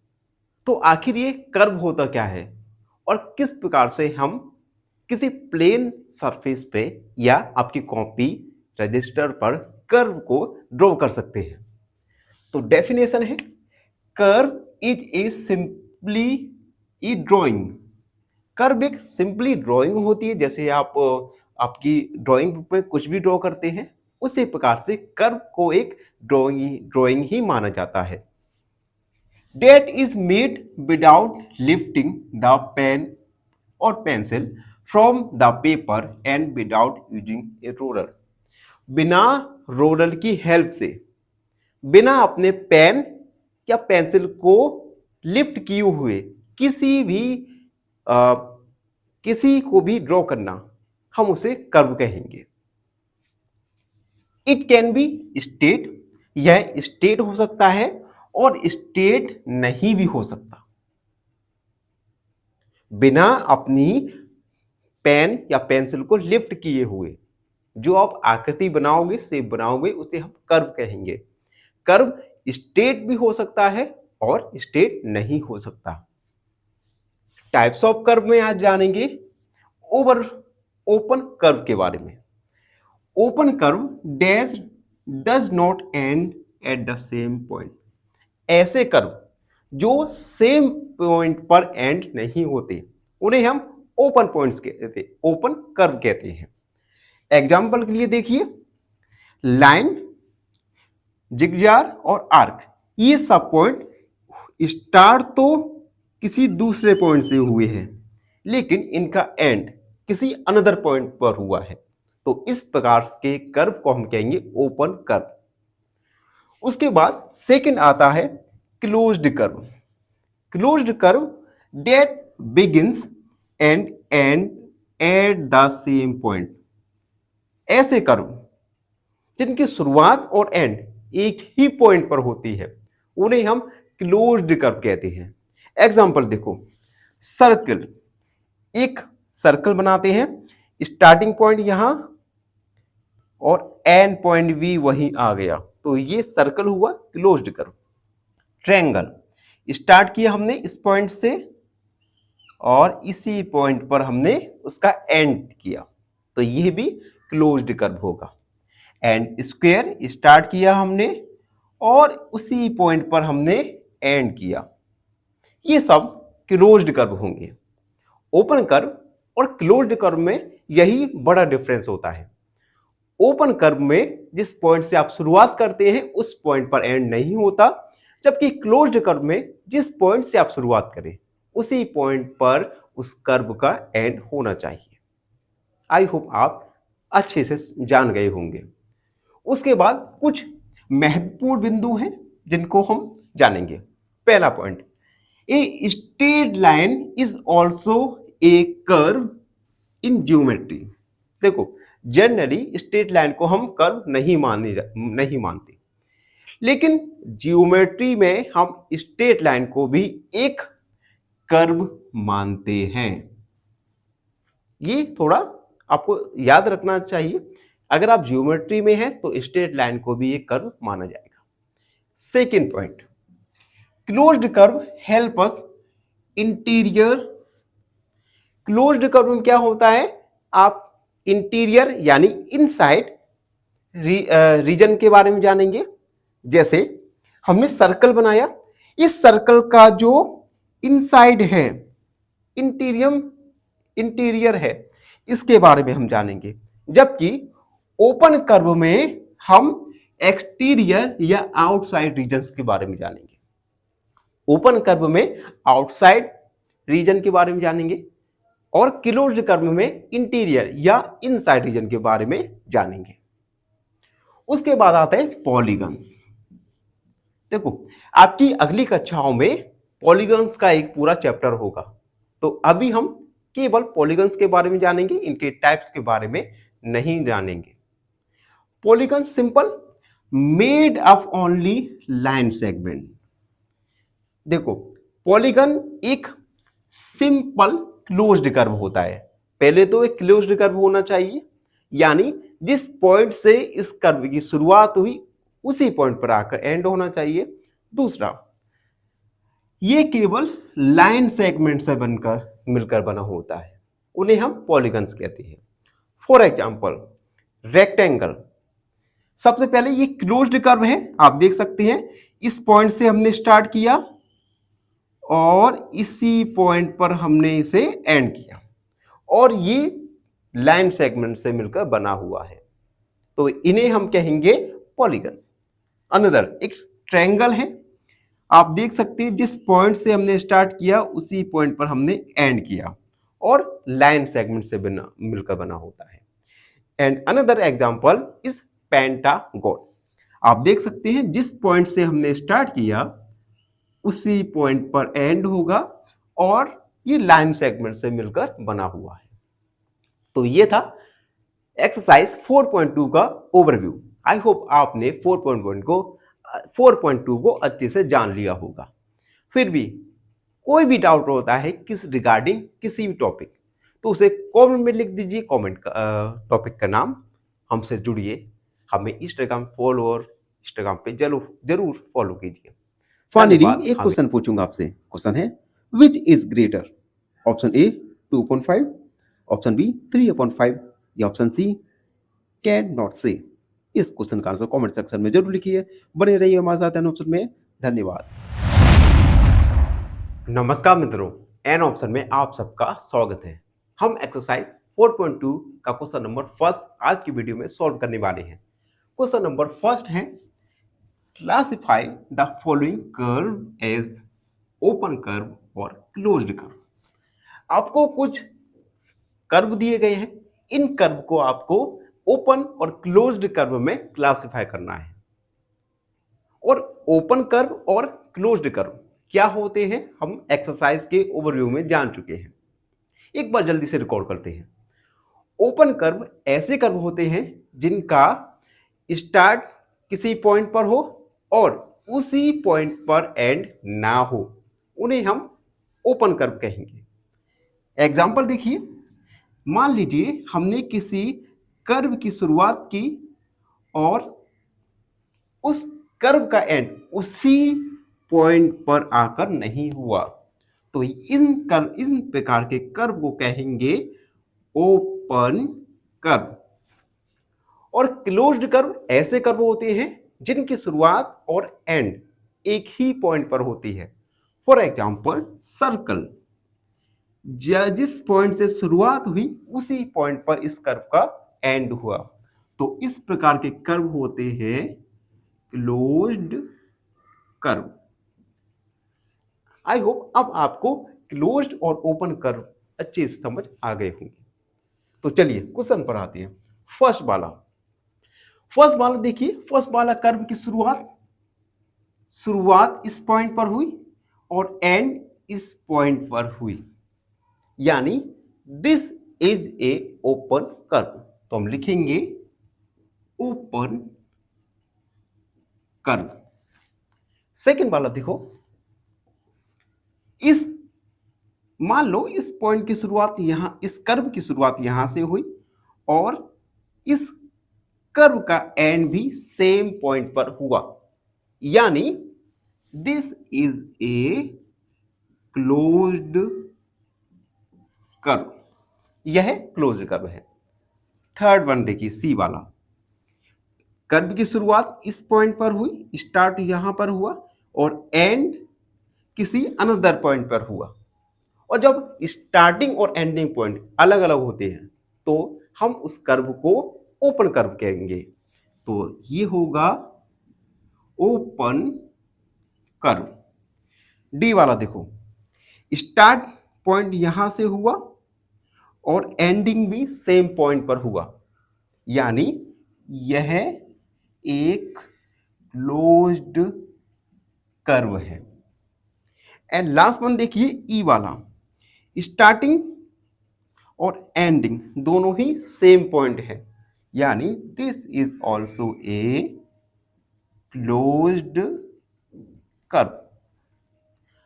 तो आखिर ये कर्व होता क्या है और किस प्रकार से हम किसी प्लेन सरफेस पे या आपकी कॉपी रजिस्टर पर कर्व को ड्रॉ कर सकते हैं। तो डेफिनेशन है, curve is a simply E drawing. Curve एक सिंपली ड्राइंग होती है, जैसे आप आपकी ड्राइंग बुक में कुछ भी ड्रॉ करते हैं, उसी प्रकार से कर्व को एक ड्राइंग ही माना जाता है। That is made without lifting the pen और pencil from the paper and without using a roller. बिना रोलर की हेल्प से, बिना अपने पेन या पेंसिल को लिफ्ट किए हुए किसी को भी ड्रॉ करना, हम उसे कर्व कहेंगे। इट कैन बी स्ट्रेट, यह स्ट्रेट हो सकता है और स्ट्रेट नहीं भी हो सकता। बिना अपनी पेन या पेंसिल को लिफ्ट किए हुए जो आप आकृति बनाओगे, शेप बनाओगे, उसे हम कर्व कहेंगे। कर्व स्ट्रेट भी हो सकता है और स्ट्रेट नहीं हो सकता। टाइप्स ऑफ कर्व में आज जानेंगे ओपन कर्व के बारे में। Open curve dash does not and at the same point. ऐसे कर्व जो सेम पॉइंट पर एंड नहीं होते, उन्हें हम ओपन पॉइंट्स कहते हैं, ओपन कर्व कहते हैं। एग्जाम्पल के लिए देखिए, लाइन, जिगजार और आर्क, ये सब पॉइंट स्टार्ट तो किसी दूसरे पॉइंट से हुए हैं, लेकिन इनका एंड किसी अनदर पॉइंट पर हुआ है। तो इस प्रकार के कर्व को हम कहेंगे ओपन कर्व। उसके बाद सेकंड आता है closed curve. Closed curve that begins and end at the same point. ऐसे कर्व जिनकी शुरुआत और एंड एक ही पॉइंट पर होती है, उन्हें हम क्लोज्ड कर्व कहते हैं। एग्जांपल देखो, सर्कल, एक सर्कल बनाते हैं, स्टार्टिंग पॉइंट यहां और एंड पॉइंट भी वहीं आ गया, तो ये सर्कल हुआ क्लोज्ड कर्व। ट्रायंगल, स्टार्ट किया हमने इस पॉइंट से और इसी पॉइंट पर हमने उसका एंड किया, तो यह भी क्लोज्ड कर्व होगा। एंड स्क्वायर, स्टार्ट किया हमने और उसी पॉइंट पर हमने एंड किया, ये सब क्लोज्ड कर्व होंगे। ओपन कर्व और क्लोज्ड कर्व में यही बड़ा डिफरेंस होता है। ओपन कर्व में जिस पॉइंट से आप शुरुआत करते हैं उस पॉइंट पर एंड नहीं होता, जबकि क्लोज्ड कर्व में जिस पॉइंट से आप शुरुआत करें उसी पॉइंट पर उस कर्व का एंड होना चाहिए। आई होप आप अच्छे से जान गए होंगे। उसके बाद कुछ महत्वपूर्ण बिंदु हैं जिनको हम जानेंगे। पहला point, a straight line is also a curve in geometry. देखो, जनरली स्ट्रेट लाइन को हम कर्व नहीं मानते, लेकिन ज्योमेट्री में हम स्ट्रेट लाइन को भी एक कर्व मानते हैं। ये थोड़ा आपको याद रखना चाहिए। अगर आप ज्योमेट्री में हैं तो स्ट्रेट लाइन को भी एक कर्व माना जाएगा। Second point, closed curve help us interior. Closed curve में क्या होता है, आप इंटीरियर यानी इनसाइड रीजन के बारे में जानेंगे। जैसे हमने सर्कल बनाया, इस सर्कल का जो इनसाइड है, इंटीरियर है, इसके बारे में हम जानेंगे। जबकि ओपन कर्व में हम एक्सटीरियर या आउटसाइड रीजन्स के बारे में जानेंगे। ओपन कर्व में आउटसाइड रीजन के बारे में जानेंगे और क्लोज्ड कर्व में इंटीरियर या इनसाइड रीजन के बारे में जानेंगे। उसके बाद आते हैं पॉलीगन्स। देखो, आपकी अगली कक्षाओं में पॉलीगन्स का एक पूरा चैप्टर होगा, तो अभी हम केवल पॉलीगन्स के बारे में जानेंगे, इनके टाइप्स के बारे में नहीं जानेंगे। Polygon simple, made of only line segment. देखो, पॉलीगन एक सिंपल क्लोज्ड कर्व होता है। पहले तो एक क्लोज्ड कर्व होना चाहिए, यानी जिस पॉइंट से इस कर्व की शुरुआत हुई उसी पॉइंट पर आकर एंड होना चाहिए। दूसरा, ये केवल लाइन सेगमेंट से बनकर मिलकर बना होता है, उन्हें हम पॉलीगन्स कहते हैं। For example, rectangle. सबसे पहले ये क्लोज्ड कर्व है, आप देख सकते हैं इस पॉइंट से हमने स्टार्ट किया और इसी पॉइंट पर हमने इसे एंड किया, और ये लाइन सेगमेंट से मिलकर बना हुआ है, तो इन्हें हम कहेंगे पॉलीगन्स। अनदर एक ट्रायंगल है, आप देख सकते हैं जिस पॉइंट से हमने स्टार्ट किया उसी पॉइंट पर हमने एंड किया और लाइन सेगमेंट से मिलकर बना होता है। And another example is pentagon. आप देख सकते हैं जिस पॉइंट से हमने स्टार्ट किया उसी पॉइंट पर एंड होगा और ये लाइन सेगमेंट से मिलकर बना हुआ है। तो ये था एक्सरसाइज 4.2 का ओवरव्यू। आई होप आपने 4.2 को अच्छे से जान लिया होगा। फिर भी कोई भी डाउट होता है रिगार्डिंग किसी भी टॉपिक, तो उसे कमेंट में लिख दीजिए, कमेंट टॉपिक का नाम, हमसे जुड़िए, हमें इंस्टाग्राम पे जरूर फॉलो कीजिए। फाइनली एक क्वेश्चन पूछूंगा आपसे। क्वेश्चन है, which is greater? Option A 2.5, option B 3/5 या ऑप्शन सी कैन नॉट से। इस क्वेश्चन का आंसर कमेंट सेक्शन में जरूर लिखिए। बने रहिए हमारे साथ एन ऑप्शन में। धन्यवाद। नमस्कार मित्रों, एन ऑप्शन में आप सबका स्वागत है। हम एक्सरसाइज 4.2 का क्वेश्चन नंबर फर्स्ट आज की वीडियो में सॉल्व करने वाले हैं। क्वेश्चन नंबर फर्स्ट है, classify the following curve as open curve और क्लोज्ड कर्व। आपको कुछ कर्व दिए गए हैं, इन कर्व को आपको ओपन और क्लोज्ड कर्व में क्लासिफाई करना है। और ओपन कर्व और क्लोज्ड कर्व क्या होते हैं हम एक्सरसाइज के ओवरव्यू में जान चुके हैं। एक बार जल्दी से रिकॉर्ड करते हैं। ओपन कर्व ऐसे कर्व होते हैं जिनका स्टार्ट किसी पॉइंट पर हो और उसी पॉइंट पर एंड ना हो, उन्हें हम ओपन कर्व कहेंगे। एग्जाम्पल देखिए, मान लीजिए हमने किसी कर्व की शुरुआत की और उस कर्व का एंड उसी पॉइंट पर आकर नहीं हुआ, तो इन प्रकार के कर्व को कहेंगे ओपन कर्व। और क्लोज्ड कर्व ऐसे कर्व होते हैं जिनकी शुरुआत और एंड एक ही पॉइंट पर होती है। फॉर एग्जाम्पल, सर्कल, जिस पॉइंट से शुरुआत हुई उसी पॉइंट पर इस कर्व का एंड हुआ, तो इस प्रकार के कर्व होते हैं क्लोज्ड कर्व। आई होप अब आपको क्लोज्ड और ओपन कर्व अच्छे से समझ आ गए होंगे। तो चलिए क्वेश्चन पर आते हैं। फर्स्ट वाला देखिए, फर्स्ट वाला कर्व की शुरुआत इस पॉइंट पर हुई और एंड इस पॉइंट पर हुई, यानी this is A open curve. तो हम लिखेंगे ओपन कर्व। सेकंड वाला देखो, इस मान लो इस पॉइंट की शुरुआत यहां, इस कर्व की शुरुआत यहां से हुई और इस कर्व का एंड भी सेम पॉइंट पर हुआ, यानी this is a closed curve. यह क्लोज्ड कर्व है। थर्ड वन देखिए, सी वाला, कर्व की शुरुआत इस पॉइंट पर हुई, स्टार्ट यहां पर हुआ और एंड किसी अनदर पॉइंट पर हुआ। और जब स्टार्टिंग और एंडिंग पॉइंट अलग अलग होते हैं तो हम उस कर्व को ओपन कर्व कहेंगे। तो ये होगा ओपन कर्व। डी वाला देखो, स्टार्ट पॉइंट यहां से हुआ और एंडिंग भी सेम पॉइंट पर हुआ, यानी यह एक क्लोज्ड कर्व है। एंड लास्ट वन देखिए, ई वाला, स्टार्टिंग और एंडिंग दोनों ही सेम पॉइंट है, यानी this is also a closed curve.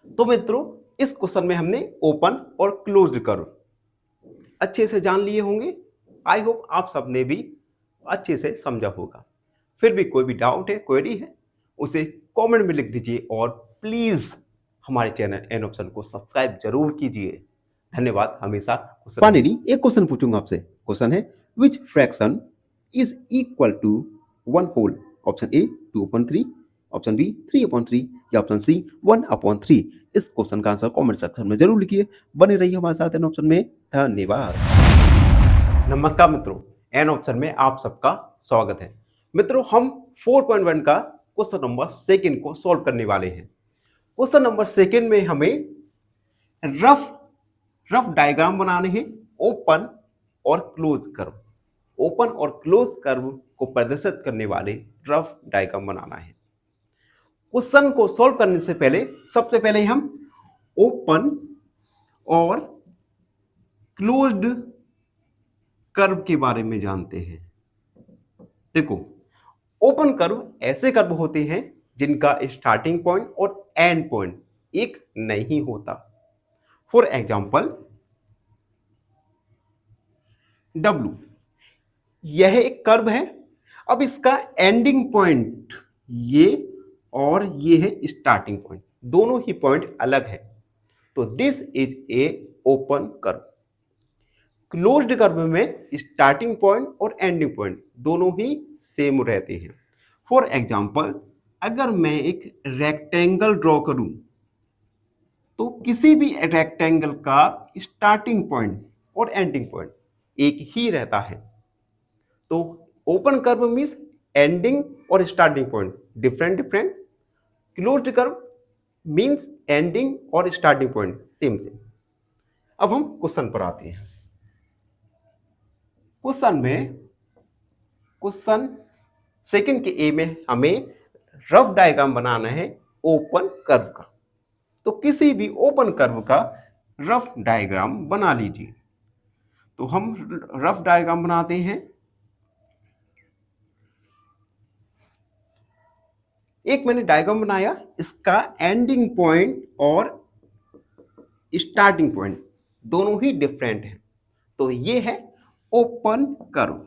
तो मित्रों, इस क्वेश्चन में हमने ओपन और क्लोज्ड कर्व अच्छे से जान लिए होंगे। आई होप आप सबने भी अच्छे से समझा होगा। फिर भी कोई भी डाउट है, क्वेरी है, उसे कमेंट में लिख दीजिए और प्लीज हमारे चैनल एन ऑप्शन को सब्सक्राइब जरूर कीजिए। धन्यवाद। हमेशा फाइनली एक क्वेश्चन पूछूंगा आपसे। क्वेश्चन है which fraction is equal to 1 whole. Option A 2/3, option B 3/3 या ऑप्शन सी 1/3। इस क्वेश्चन का आंसर कमेंट सेक्शन में जरूर लिखिए। बने रहिए हमारे साथ एन ऑप्शन में। धन्यवाद। नमस्कार मित्रों, एन ऑप्शन में आप सबका स्वागत है। मित्रों, हम 4.1 का क्वेश्चन नंबर सेकंड को सॉल्व करने वाले हैं। क्वेश्चन नंबर सेकंड में हमें रफ डायग्राम बनाने हैं ओपन और क्लोज कर्व। ओपन और क्लोज कर्व को प्रदर्शित करने वाले रफ डायग्राम बनाना है। क्वेश्चन को सॉल्व करने से पहले सबसे पहले हम ओपन और क्लोज्ड कर्व के बारे में जानते हैं। देखो, ओपन कर्व ऐसे कर्व होते हैं जिनका स्टार्टिंग पॉइंट और एंड पॉइंट एक नहीं होता। फॉर एग्जाम्पल W, यह एक कर्व है। अब इसका एंडिंग पॉइंट ये और ये है स्टार्टिंग पॉइंट, दोनों ही पॉइंट अलग है, तो this is A open curve. Closed curve में स्टार्टिंग पॉइंट और एंडिंग पॉइंट दोनों ही सेम रहते हैं। फॉर एग्जाम्पल, अगर मैं एक रेक्टेंगल ड्रॉ करूं तो किसी भी रेक्टेंगल का स्टार्टिंग पॉइंट और एंडिंग पॉइंट एक ही रहता है। तो ओपन कर्व मीन्स एंडिंग और starting point different. Closed curve means ending और स्टार्टिंग पॉइंट सेम। अब हम क्वेश्चन पर आते हैं। क्वेश्चन सेकंड के ए में हमें रफ डायग्राम बनाना है ओपन कर्व का। तो किसी भी ओपन कर्व का रफ डायग्राम बना लीजिए। तो हम रफ डायग्राम बनाते हैं। एक मैंने डायग्राम बनाया, इसका एंडिंग पॉइंट और स्टार्टिंग पॉइंट दोनों ही डिफरेंट है, तो ये है ओपन कर्व।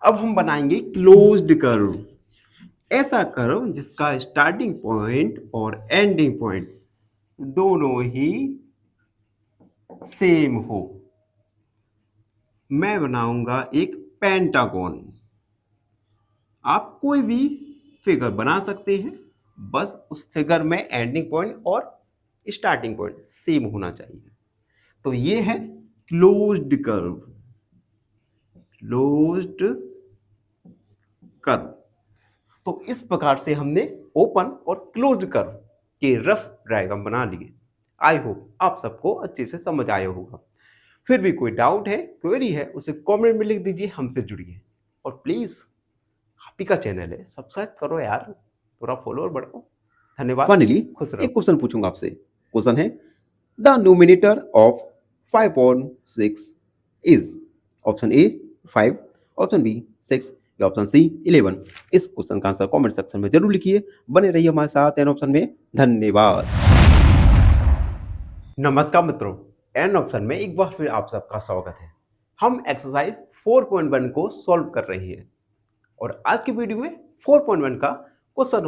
अब हम बनाएंगे क्लोज्ड कर्व। ऐसा कर्व जिसका स्टार्टिंग पॉइंट और एंडिंग पॉइंट दोनों ही सेम हो। मैं बनाऊंगा एक पेंटागन। आप कोई भी फिगर बना सकते हैं, बस उस फिगर में एंडिंग पॉइंट और स्टार्टिंग पॉइंट सेम होना चाहिए। तो ये है क्लोज्ड कर्व। तो इस प्रकार से हमने ओपन और क्लोज्ड कर्व के रफ डायग्राम बना लिए। आई होप आप सबको अच्छे से समझ आया होगा। फिर भी कोई डाउट है, क्वेरी है, उसे कमेंट में लिख दीजिए, हमसे जुड़िए। और प्लीज आप ही का चैनल है, सब्सक्राइब करो यार, थोड़ा फॉलोअर बढ़ाओ। धन्यवाद। फाइनली खुश एक रहो। क्वेश्चन पूछूंगा आपसे। क्वेश्चन है the numerator of 5.6 is option A 5, option B 6 या ऑप्शन सी 11। इस क्वेश्चन का आंसर कमेंट सेक्शन में जरूर लिखिए। बने रहिए हमारे साथ एन ऑप्शन में। धन्यवाद। नमस्कार मित्रों, एन ऑप्शन में एक बार फिर आप सबका स्वागत है। हम एक्सरसाइज 4.1 को सॉल्व कर रहे हैं और आज की वीडियो में 4.1 का क्वेश्चन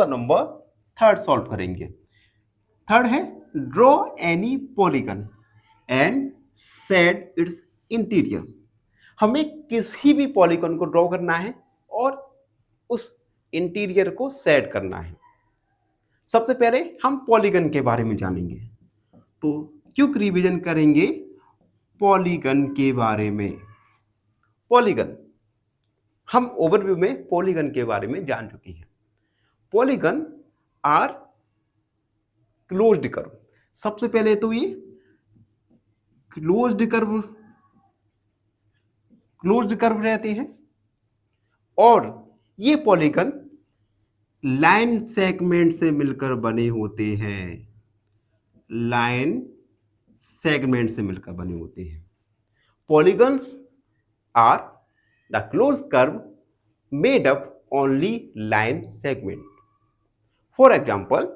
नंबर थर्ड सॉल्व करेंगे। थर्ड है draw any polygon and set it's interior. हमें किसी भी पॉलीगन को ड्रॉ करना है और उस इंटीरियर को सेट करना है। सबसे पहले हम पॉलीगन के बारे में जानेंगे, तो क्विक रिवीजन करेंगे पॉलीगन के बारे में। पॉलीगन हम ओवरव्यू में पॉलीगन के बारे में जान चुकी हैं। Polygon are closed curve. सबसे पहले तो ये क्लोज्ड कर्व रहते हैं और ये पॉलीगन लाइन सेगमेंट से मिलकर बने होते हैं। लाइन सेगमेंट से मिलकर बने होते हैं। Polygons are the close curve made up only line segment. For example,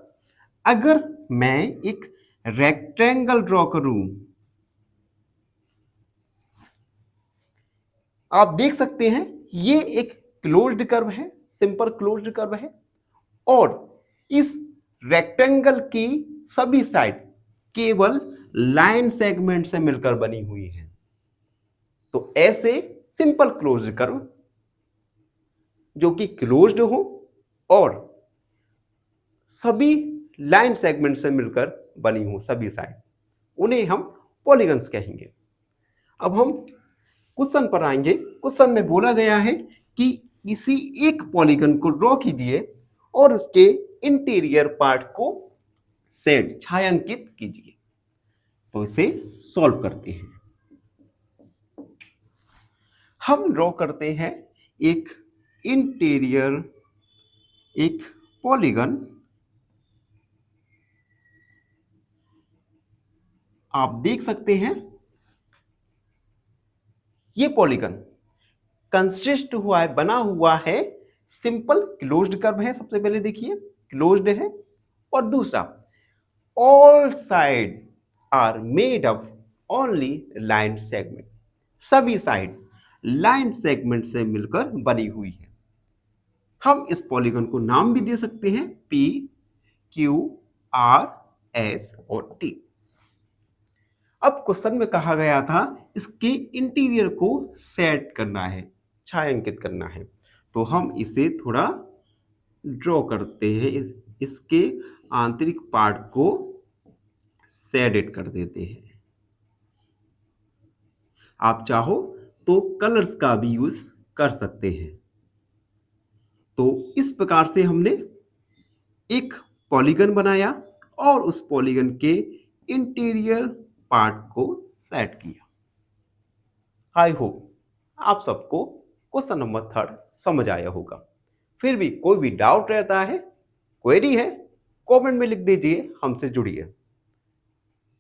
अगर मैं एक रेक्टेंगल ड्रॉ करूं, आप देख सकते हैं ये एक क्लोज्ड कर्व है, सिंपल क्लोज्ड कर्व है और इस रेक्टेंगल की सभी साइड केवल लाइन सेगमेंट से मिलकर बनी हुई है। तो ऐसे सिंपल क्लोज्ड कर्व जो कि क्लोज्ड हो और सभी लाइन सेगमेंट से मिलकर बनी हो सभी साइड, उन्हें हम पॉलीगन्स कहेंगे। अब हम क्वेश्चन पर आएंगे। क्वेश्चन में बोला गया है कि किसी एक पॉलीगन को ड्रॉ कीजिए और उसके इंटीरियर पार्ट को सेट छायांकित कीजिए। तो इसे सॉल्व करते हैं। हम ड्रॉ करते हैं एक इंटीरियर, एक पॉलीगन। आप देख सकते हैं ये पॉलीगन कंसिस्ट हुआ है, बना हुआ है, सिंपल क्लोज्ड कर्व है। सबसे पहले देखिए क्लोज्ड है और दूसरा all side are made up only line segment. सभी साइड लाइन सेगमेंट से मिलकर बनी हुई है। हम इस पॉलीगन को नाम भी दे सकते हैं P, Q, R, S और T। अब क्वेश्चन में कहा गया था इसके इंटीरियर को सेट करना है, छायांकित करना है। तो हम इसे थोड़ा ड्रॉ करते हैं, इसके आंतरिक पार्ट को शेडेड कर देते हैं। आप चाहो तो कलर्स का भी यूज कर सकते हैं। तो इस प्रकार से हमने एक पॉलीगन बनाया और उस पॉलीगन के इंटीरियर पार्ट को सेट किया। आई होप आप सबको क्वेश्चन नंबर थर्ड समझ आया होगा। फिर भी कोई भी डाउट रहता है, क्वेरी है, कमेंट में लिख दीजिए, हमसे जुड़िए।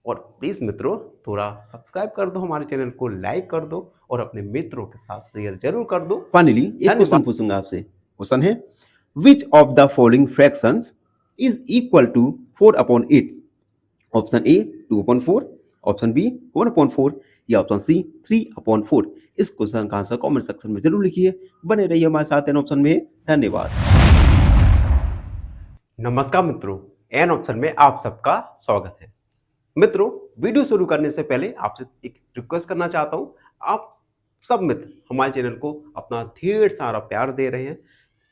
और प्लीज मित्रों थोड़ा सब्सक्राइब कर दो, हमारे चैनल को लाइक कर दो और अपने मित्रों के साथ शेयर जरूर कर दो। फाइनली एक क्वेश्चन पूछूंगा आपसे। क्वेश्चन है which of the following fractions is equal to 4/8। Option A 2/4, option B 1/4 या ऑप्शन सी 3/4। इस क्वेश्चन का आंसर कमेंट सेक्शन में जरूर लिखिए। बने रहिए हमारे साथ एन ऑप्शन में। धन्यवाद। नमस्कार मित्रों, एन ऑप्शन में आप सबका स्वागत है। मित्रों, वीडियो शुरू करने से पहले आपसे एक रिक्वेस्ट करना चाहता हूं। आप सब मित्र हमारे चैनल को अपना ढेर सारा प्यार दे रहे हैं,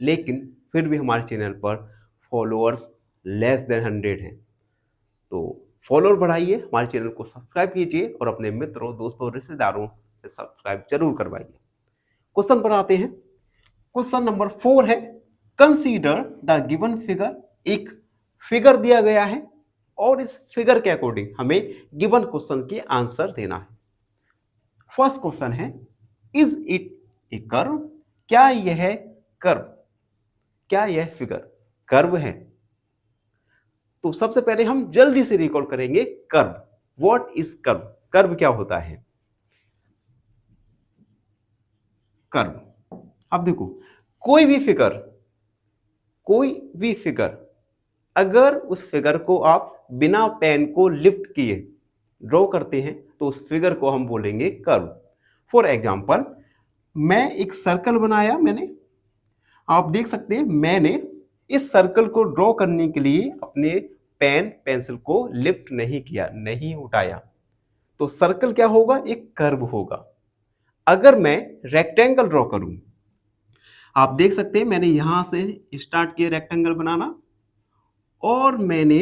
लेकिन फिर भी हमारे चैनल पर फॉलोअर्स लेस देन 100 हैं। तो फॉलोअर बढ़ाइए, हमारे चैनल को सब्सक्राइब कीजिए और अपने मित्रों, दोस्तों, रिश्तेदारों से सब्सक्राइब जरूर करवाइए। क्वेश्चन पर आते हैं। क्वेश्चन नंबर 4 है कंसीडर द गिवन फिगर एक फिगर दिया गया है और इस फिगर के अकॉर्डिंग हमें गिवन क्वेश्चन के आंसर देना है। फर्स्ट क्वेश्चन है, इज इट ए कर्व? क्या यह कर्व, क्या यह फिगर कर्व है? तो सबसे पहले हम जल्दी से रिकॉल करेंगे curve. What is curve? Curve क्या होता है? कर्व, अब देखो, कोई भी फिगर अगर उस फिगर को आप बिना पेन को लिफ्ट किए ड्रॉ करते हैं तो उस फिगर को हम बोलेंगे कर्व। फॉर एग्जाम्पल, मैं एक सर्कल बनाया, आप देख सकते हैं मैंने इस सर्कल को ड्रॉ करने के लिए अपने पेंसिल को लिफ्ट नहीं किया, नहीं उठाया, तो सर्कल क्या होगा? एक कर्व होगा। अगर मैं रेक्टेंगल ड्रॉ करूं, आप देख सकते हैं मैंने यहां से स्टार्ट किया रेक्टेंगल बनाना और मैंने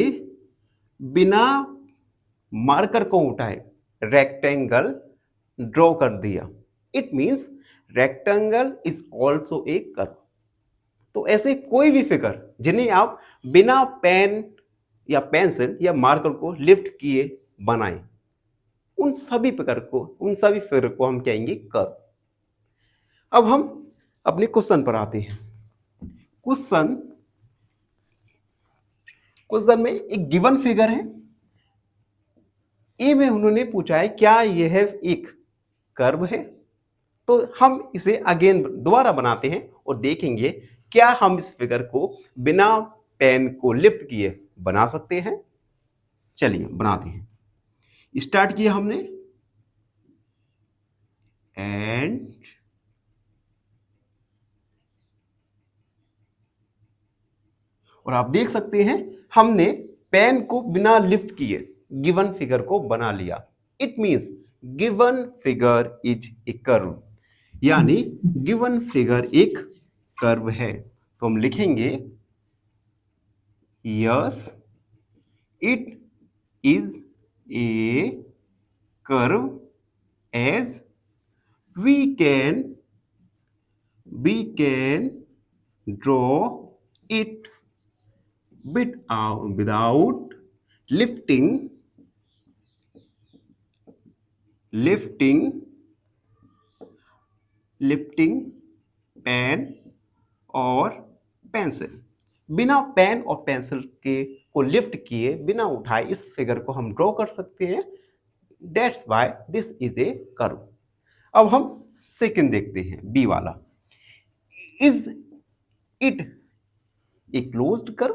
बिना मार्कर को उठाए रेक्टेंगल ड्रॉ कर दिया। It means rectangle is also a curve. तो ऐसे कोई भी फिगर जिन्हें आप बिना पेन या पेंसिल या मार्कर को लिफ्ट किए बनाएं, उन सभी फिगर को हम कहेंगे कर्व। अब हम अपने क्वेश्चन पर आते हैं। क्वेश्चन में एक गिवन फिगर है, ए में उन्होंने पूछा है क्या यह एक कर्व है? तो हम इसे अगेन दोबारा बनाते हैं और देखेंगे क्या हम इस फिगर को बिना पेन को लिफ्ट किए बना सकते हैं। चलिए बनाते हैं। स्टार्ट किया हमने एंड और आप देख सकते हैं हमने पेन को बिना लिफ्ट किए गिवन फिगर को बना लिया। It means given figure is a curve, यानी गिवन फिगर एक कर्व है। तो हम लिखेंगे yes it is a curve as we can draw it without lifting pen और पेंसिल। बिना पेन और पेंसिल को लिफ्ट किए, बिना उठाए इस फिगर को हम ड्रॉ कर सकते हैं। That's why this is a curve। अब हम सेकंड देखते हैं, बी वाला। Is it a closed curve?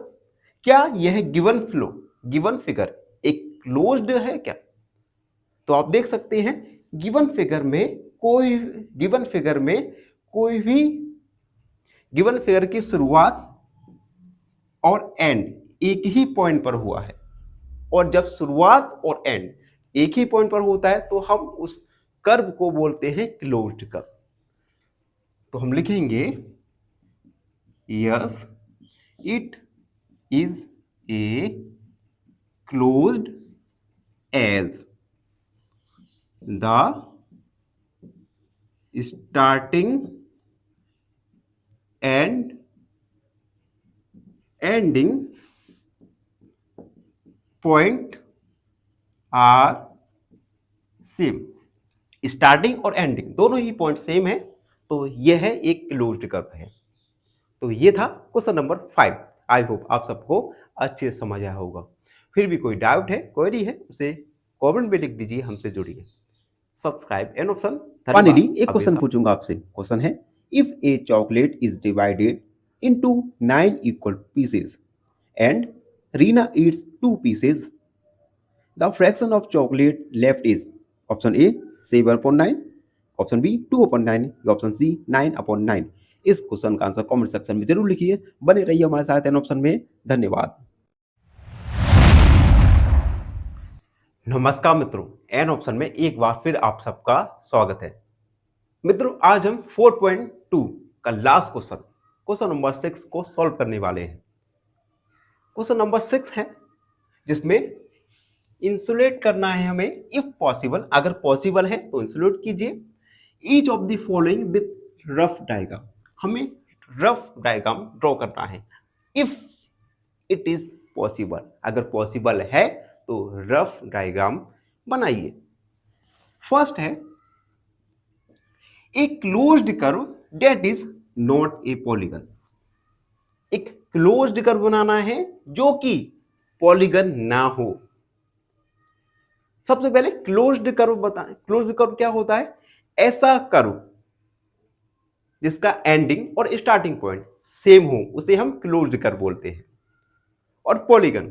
क्या यह गिवन फिगर एक क्लोज्ड है क्या? तो आप देख सकते हैं गिवन फिगर की शुरुआत और एंड एक ही पॉइंट पर हुआ है, और जब शुरुआत और एंड एक ही पॉइंट पर होता है तो हम उस कर्व को बोलते हैं क्लोज्ड कर्व। तो हम लिखेंगे yes it is a closed as the starting and ending point are same. Starting और एंडिंग दोनों ही पॉइंट सेम है, तो यह है एक क्लोज्ड कर्व है। तो ये था क्वेश्चन नंबर 5। आई होप आप सबको अच्छे से समझ आया होगा। फिर भी कोई डाउट है, क्वेरी है, उसे कमेंट में लिख दीजिए, हमसे जुड़िए। Subscribe an option. फाइनली एक क्वेश्चन पूछूंगा आपसे। क्वेश्चन है, if a chocolate is divided into 9 equal pieces and Reena eats 2 pieces, the fraction of chocolate left is option A 7/9, option B 2/9, option C 9/9। इस क्वेश्चन का आंसर कमेंट सेक्शन में जरूर लिखिए। बने रहिए हमारे साथ एन ऑप्शन में। धन्यवाद। नमस्कार मित्रों, एन ऑप्शन में एक बार फिर आप सबका स्वागत है। मित्रों, आज हम 4.2 का लास्ट क्वेश्चन नंबर 6 को सॉल्व करने वाले हैं। क्वेश्चन नंबर 6 है जिसमें इंसुलेट करना है हमें। इफ पॉसिबल, अगर पॉसिबल है तो इंसुलेट कीजिए each of the following with rough diagram. हमें रफ डायग्राम ड्रॉ करना है। If it is possible. अगर पॉसिबल है तो रफ डायग्राम बनाइए। फर्स्ट है a closed curve that is not a polygon. एक क्लोज्ड कर्व बनाना है जो कि पॉलीगन ना हो। सबसे पहले क्लोज्ड कर्व बताएं। क्लोज्ड कर्व क्या होता है? ऐसा कर्व जिसका एंडिंग और स्टार्टिंग पॉइंट सेम हो उसे हम क्लोज्ड कर्व बोलते हैं। और polygon,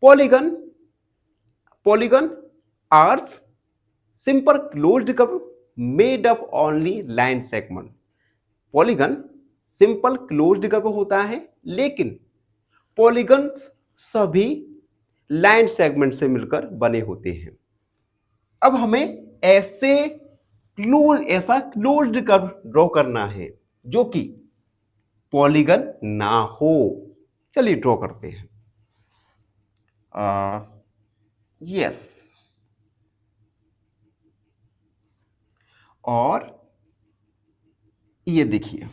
polygon polygon are simple closed curve made up only line segment. Polygon simple closed curve होता है, लेकिन पॉलीगन्स सभी लाइन सेगमेंट से मिलकर बने होते हैं। अब हमें ऐसा क्लोज्ड कर्व ड्रॉ करना है जो कि पॉलीगन ना हो। चलिए ड्रॉ करते हैं। यस, और ये देखिए,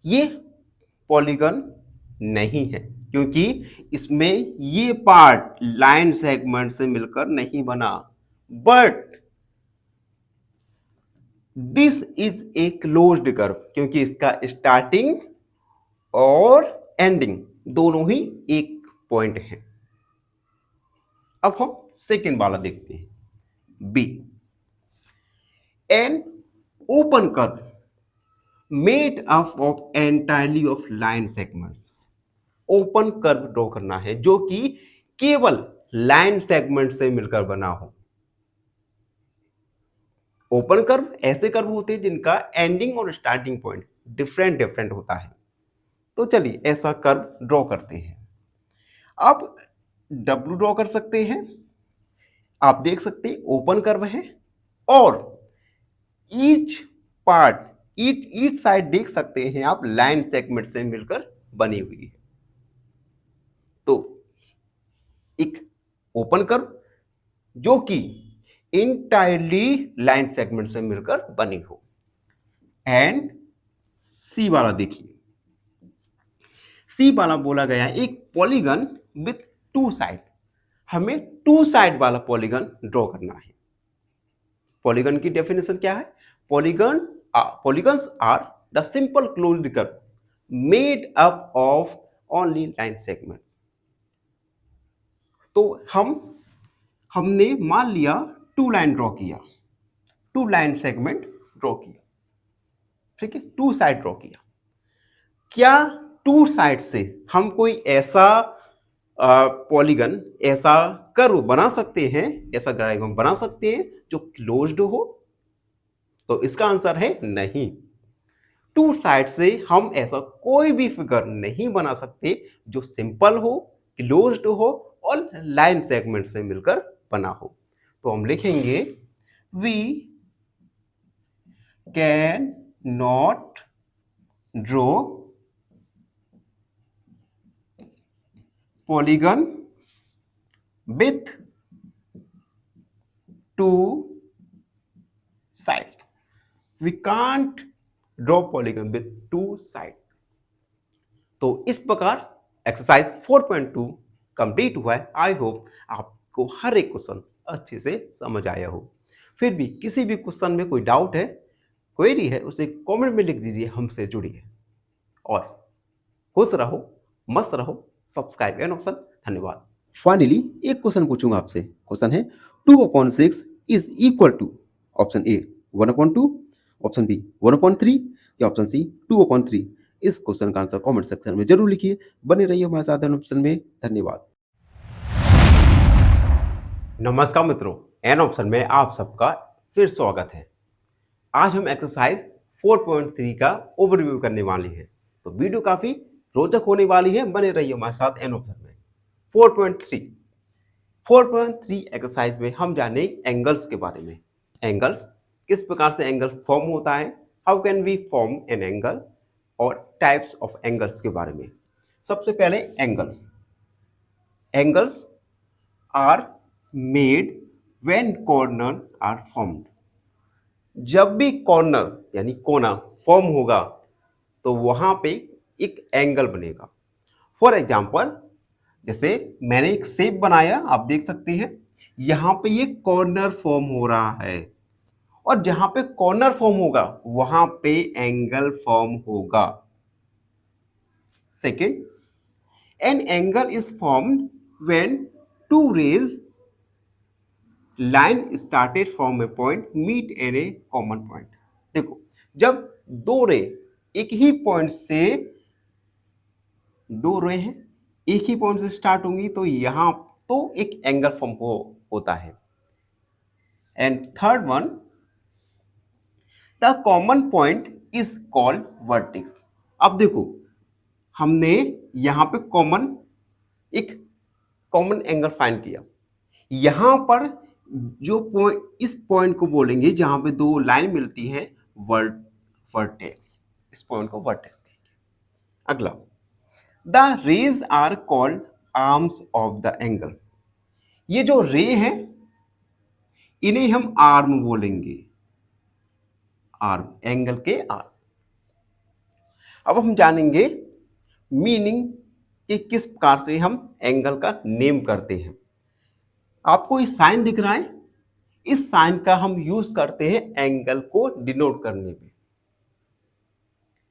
ये पॉलीगन नहीं है क्योंकि इसमें ये पार्ट लाइन सेगमेंट से मिलकर नहीं बना। But this is a closed curve क्योंकि इसका स्टार्टिंग और एंडिंग दोनों ही एक पॉइंट है। अब हम सेकेंड वाला देखते हैं। B, an open curve made up of entirely of line segments. Open curve draw करना है जो कि केवल लाइन सेगमेंट से मिलकर बना हो। ओपन कर्व ऐसे कर्व होते हैं जिनका एंडिंग और स्टार्टिंग पॉइंट डिफरेंट डिफरेंट होता है। तो चलिए ऐसा कर्व ड्रॉ करते हैं। आप डब्ल्यू ड्रॉ कर सकते हैं। आप देख सकते हैं ओपन कर्व है और ईच पार्ट ईच साइड देख सकते हैं आप लाइन सेगमेंट से मिलकर बनी हुई है। तो एक ओपन कर्व जो कि इंटायरली लाइन सेगमेंट से मिलकर बनी हो। एंड सी वाला देखिए, सी वाला बोला गया एक पॉलीगन विथ टू साइड। हमें टू साइड वाला पॉलीगन ड्रॉ करना है। पॉलीगन की डेफिनेशन क्या है? Polygons are the simple closed curve made up of only line segments. तो हमने मान लिया टू लाइन ड्रॉ किया, टू लाइन सेगमेंट ड्रॉ किया, ठीक है, टू साइड ड्रॉ किया। क्या टू साइड से हम कोई ऐसा पॉलीगन, ऐसा कर्व बना सकते हैं, ऐसा डायग्राम बना सकते हैं जो क्लोज्ड हो? तो इसका आंसर है नहीं। टू साइड से हम ऐसा कोई भी फिगर नहीं बना सकते जो सिंपल हो, क्लोज्ड हो और लाइन सेगमेंट से मिलकर बना हो। तो हम लिखेंगे we can not draw polygon with two sides. We can't draw polygon with two sides. तो इस प्रकार एक्सरसाइज 4.2 कंप्लीट हुआ है। आई होप आपको हर एक क्वेश्चन अच्छे से समझ आया हो। फिर भी किसी भी क्वेश्चन में कोई डाउट है, क्वेरी है, उसे कमेंट में लिख दीजिए, हमसे जुड़िए और खुश रहो, मस्त रहो। Subscribe an option. धन्यवाद। फाइनली एक क्वेश्चन पूछूंगा आपसे। क्वेश्चन है 2/6 is equal to option A 1/2, option B 1/3 या ऑप्शन सी 2/3। इस क्वेश्चन का आंसर कमेंट सेक्शन में जरूर लिखिए। बने रहिए हमारे साथ ऑप्शन में। धन्यवाद। नमस्कार मित्रों, एन ऑप्शन में आप सबका फिर स्वागत है। आज हम एक्सरसाइज 4.3 का ओवरव्यू करने वाले हैं। तो वीडियो काफी रोचक होने वाली है, बने रहिए हमारे साथ एन ऑप्शन में। 4.3 एक्सरसाइज में हम जाने एंगल्स के बारे में। एंगल्स, किस प्रकार से एंगल फॉर्म होता है, how can we form an angle, और टाइप्स ऑफ एंगल्स के बारे में। सबसे पहले angles are made when corner are formed. जब भी कॉर्नर यानी कोना फॉर्म होगा तो वहां पे एक एंगल बनेगा। फॉर एग्जाम्पल जैसे मैंने एक शेप बनाया, आप देख सकते हैं यहां पे ये कॉर्नर फॉर्म हो रहा है, और जहां पे कॉर्नर फॉर्म होगा वहां पे एंगल फॉर्म होगा। Second, an angle is formed when two rays line started from a point meet and a common point. देखो, जब दो रे एक ही पॉइंट से, दो रे हैं एक ही पॉइंट से स्टार्ट होंगी तो यहां तो एक एंगल फॉर्म होता है। And third one, the common point is called vertex. अब देखो, हमने यहां पे एक कॉमन एंगल फाइंड किया, यहां पर जो पॉइंट, इस पॉइंट को बोलेंगे जहां पे दो लाइन मिलती है वर्टेक्स, इस पॉइंट को वर्टेक्स कहेंगे। अगला, the rays are called arms of the angle. ये जो रे है इन्हें हम आर्म बोलेंगे, आर्म, एंगल के आर्म। अब हम जानेंगे मीनिंग कि किस प्रकार से हम एंगल का नेम करते हैं। आपको इस साइन दिख रहा है, इस साइन का हम यूज करते हैं एंगल को डिनोट करने में।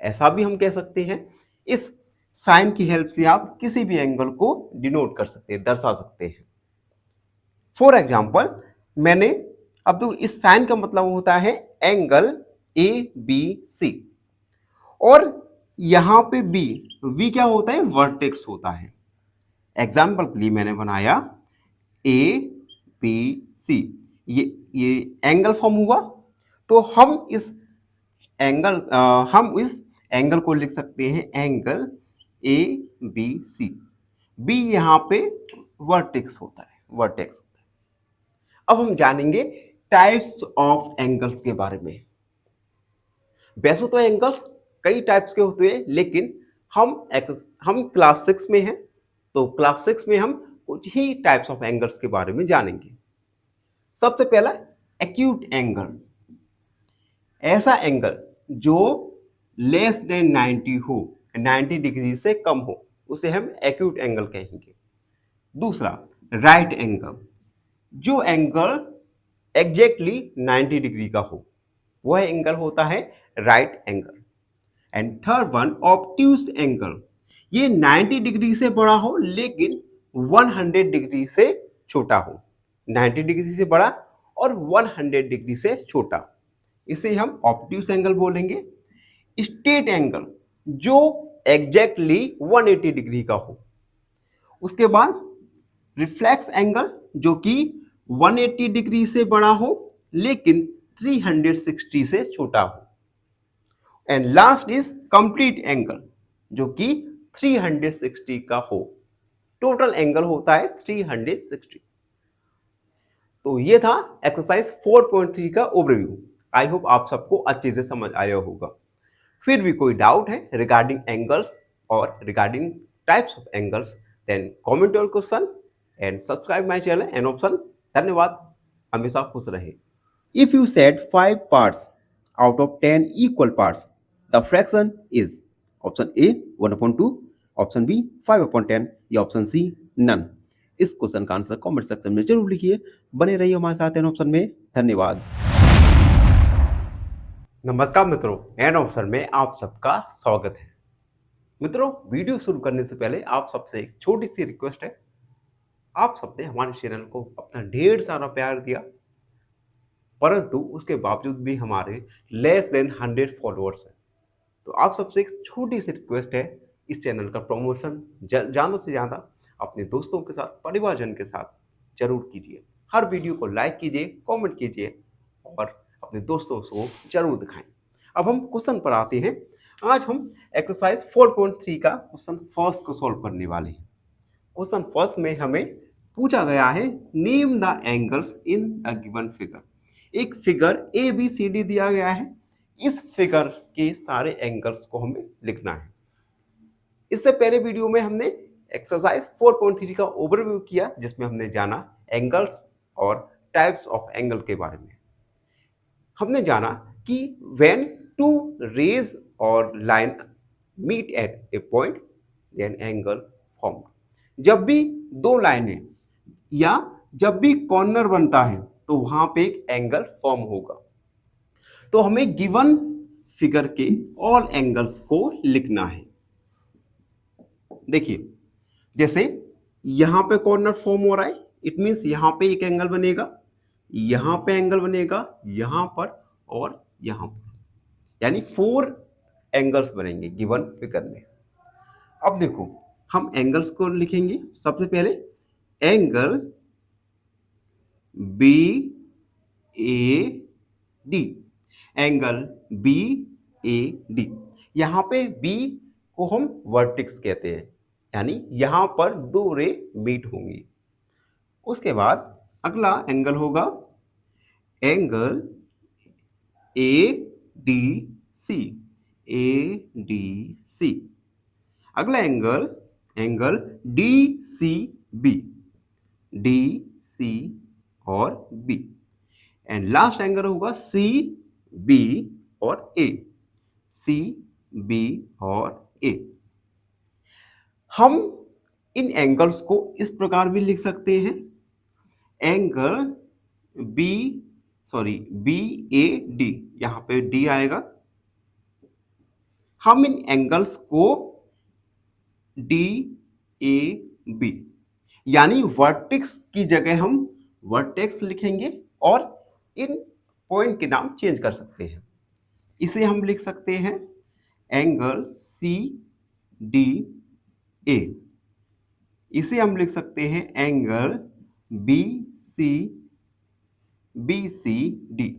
ऐसा भी हम कह सकते हैं, इस साइन की हेल्प से आप किसी भी एंगल को डिनोट कर सकते हैं, दर्शा सकते हैं। फॉर एग्जाम्पल मैंने, अब तो इस साइन का मतलब होता है एंगल ए बी सी, और यहां पे बी क्या होता है, वर्टेक्स होता है। एग्जाम्पल के लिए मैंने बनाया ए बी सी, ये एंगल फॉर्म हुआ, तो हम इस एंगल को लिख सकते हैं angle A B C. B यहां पे वर्टेक्स होता है, वर्टेक्स होता है। अब हम जानेंगे टाइप्स ऑफ एंगल्स के बारे में। वैसे तो एंगल्स कई टाइप्स के होते हैं, लेकिन हम क्लास 6 में हैं, तो क्लास 6 में हम कुछ ही टाइप्स ऑफ एंगल्स के बारे में जानेंगे। सबसे पहला एक्यूट एंगल, ऐसा एंगल जो लेस देन 90 हो, 90 डिग्री से कम हो, उसे हम एक्यूट एंगल कहेंगे। दूसरा राइट एंगल, जो एंगल एग्जैक्टली 90 डिग्री का हो, वह एंगल होता है right angle. And third one obtuse angle, ये 90 डिग्री से बड़ा हो लेकिन 100 डिग्री से छोटा हो, 90 डिग्री से बड़ा और 100 डिग्री से छोटा, इसे हम ऑब्ट्यूज एंगल बोलेंगे। स्ट्रेट एंगल, जो एग्जैक्टली 180 डिग्री का हो। उसके बाद रिफ्लेक्स एंगल, जो कि 180 डिग्री से बड़ा हो लेकिन 360 से छोटा हो। And last is complete angle, जो कि 360 का हो। टोटल एंगल होता है 360। तो ये था एक्सरसाइज 4.3 का ओवरव्यू। आई होप आप सबको अच्छे से समझ आया होगा। फिर भी कोई डाउट है रिगार्डिंग एंगल्स और regarding types of angles, then comment your question and subscribe my channel and option. धन्यवाद, हमेशा खुश रहे। If you said 5 parts out of 10 equal parts, the fraction is option A 1/2, option B 5/10 या option C none। इस question का answer comment section में जरूर लिखिए। बने रहिए हमारे साथ एन ऑप्शन में। धन्यवाद। नमस्कार मित्रों, एन ऑप्शन में आप सबका स्वागत है। मित्रों, वीडियो शुरू करने से पहले आप सबसे एक छोटी सी रिक्वेस्ट है। आप सबने हमारे चैनल को अपना ढेर सारा प्यार दिया, परंतु उसके बावजूद भी हमारे लेस देन 100 फॉलोअर्स हैं। तो आप सबसे एक छोटी सी रिक्वेस्ट है, इस चैनल का प्रमोशन ज़्यादा से ज़्यादा अपने दोस्तों के साथ, परिवारजन के साथ जरूर कीजिए। हर वीडियो को लाइक कीजिए, कमेंट कीजिए और अपने दोस्तों को जरूर दिखाएं। अब हम क्वेश्चन पर आते हैं। आज हम एक्सरसाइज 4.3 का क्वेश्चन फर्स्ट को सॉल्व करने वाले हैं। क्वेश्चन फर्स्ट में हमें पूछा गया है name the angles in the given figure. एक figure A B C D दिया गया है, इस फिगर के सारे एंगल्स को हमें लिखना है। इससे पहले वीडियो में हमने एक्सरसाइज 4.3 का ओवरव्यू किया, जिसमें हमने जाना एंगल्स और टाइप्स ऑफ एंगल के बारे में। हमने जाना कि व्हेन टू रेज और line meet at a point, then angle form. जब भी दो लाइनें या जब भी कॉर्नर बनता है तो वहां पे एक एंगल फॉर्म होगा। तो हमें गिवन फिगर के ऑल एंगल्स को लिखना है। देखिए, जैसे यहां पे कॉर्नर फॉर्म हो रहा है, इट मींस यहां पे एक एंगल बनेगा, यहां पे एंगल बनेगा, यहां पर और यहां पर, यानी 4 एंगल्स बनेंगे गिवन फिगर में। अब देखो, हम एंगल्स को लिखेंगे। सबसे पहले angle B A D, angle B A D. यहां पे बी को हम वर्टेक्स कहते हैं, यानी यहां पर दो रे मीट होंगी। उसके बाद अगला एंगल होगा angle A D C, A D C. अगला angle angle D C B, D C और बी। एंड लास्ट एंगल होगा सी बी और ए, सी बी और ए। हम इन एंगल्स को इस प्रकार भी लिख सकते हैं, एंगल बी ए डी, यहां पे डी आएगा। हम इन एंगल्स को डी ए बी, यानी वर्टेक्स की जगह हम वर्टेक्स लिखेंगे और इन पॉइंट के नाम चेंज कर सकते हैं। इसे हम लिख सकते हैं एंगल सी डी ए, इसे हम लिख सकते हैं angle B C D,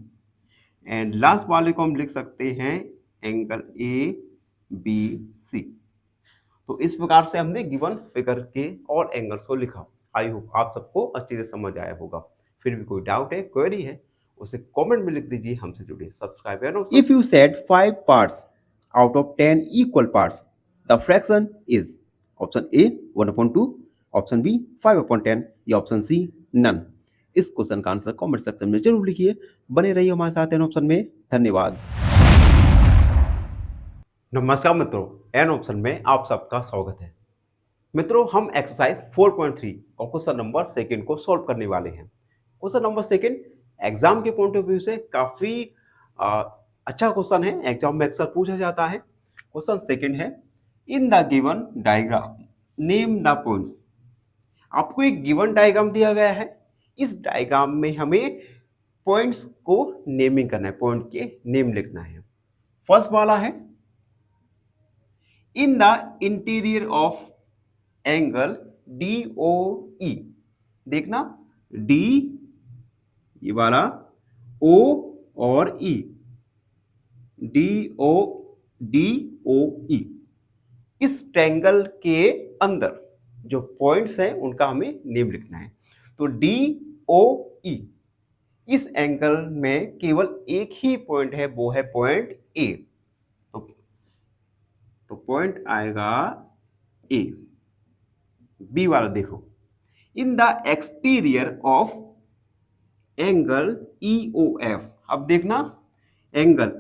and last वाले को हम लिख सकते हैं एंगल ए बी सी। तो इस प्रकार से हमने गिवन फिगर के और एंगल्स को लिखा। आई होप आप सबको अच्छे से समझ आया होगा। फिर भी कोई डाउट है, क्वेरी है, उसे कमेंट में लिख दीजिए। हमसे जुड़िए, subscribe and If you said 5 parts out of 10 equal parts, the fraction is option A 1/2, option B 5/10 या option C none। इस क्वेश्चन का आंसर कमेंट सेक्शन में जरूर लिखिए। बने रहिए हमारे साथ एन ऑप्शन में। धन्यवाद। नमस्कार मित्रों, एन ऑप्शन में आप सबका स्वागत है। मित्रों, हम एक्सरसाइज 4.3 और क्वेश्चन नंबर 2 को सॉल्व करने वाले हैं। क्वेश्चन नंबर 2 एग्जाम के पॉइंट ऑफ व्यू से काफी अच्छा क्वेश्चन है, एग्जाम में अक्सर पूछा जाता है। क्वेश्चन 2 है, इन the given diagram name the points. आपको एक गिवन डायग्राम दिया गया है, इस डायग्राम में हमें पॉइंट्स को नेमिंग करना है, पॉइंट के नेम लिखना है। फर्स्ट वाला है in the interior of angle DOE। देखना, D ये वाला, O और E, DOE। इस ट्रायंगल के अंदर जो पॉइंट्स हैं उनका हमें नेम लिखना है। तो DOE, इस एंगल में केवल एक ही पॉइंट है, वो है पॉइंट A। तो पॉइंट आएगा A। बी वाला देखो, in the exterior of angle EOF। अब देखना, एंगल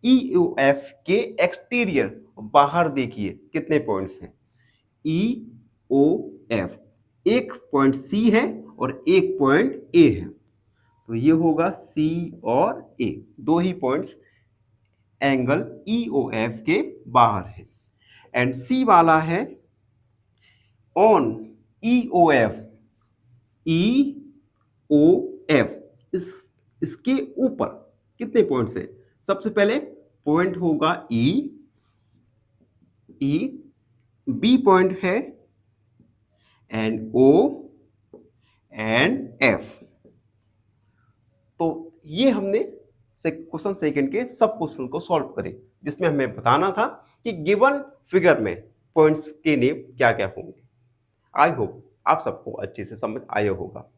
EOF के एक्सटीरियर बाहर देखिए कितने पॉइंट्स हैं। EOF, एक पॉइंट C है और एक पॉइंट A है, तो ये होगा C और A, दो ही पॉइंट्स एंगल EOF के बाहर है। एंड C वाला है ऑन EOF, इसके ऊपर कितने पॉइंट्स हैं। सबसे पहले पॉइंट होगा E, B पॉइंट है, एंड O एंड F। तो ये हमने क्वेश्चन 2 के सब क्वेश्चन को सॉल्व करे, जिसमें हमें बताना था कि गिवन फिगर में पॉइंट्स के नेम क्या क्या होंगे। आई होप आप सबको अच्छे से समझ आया होगा।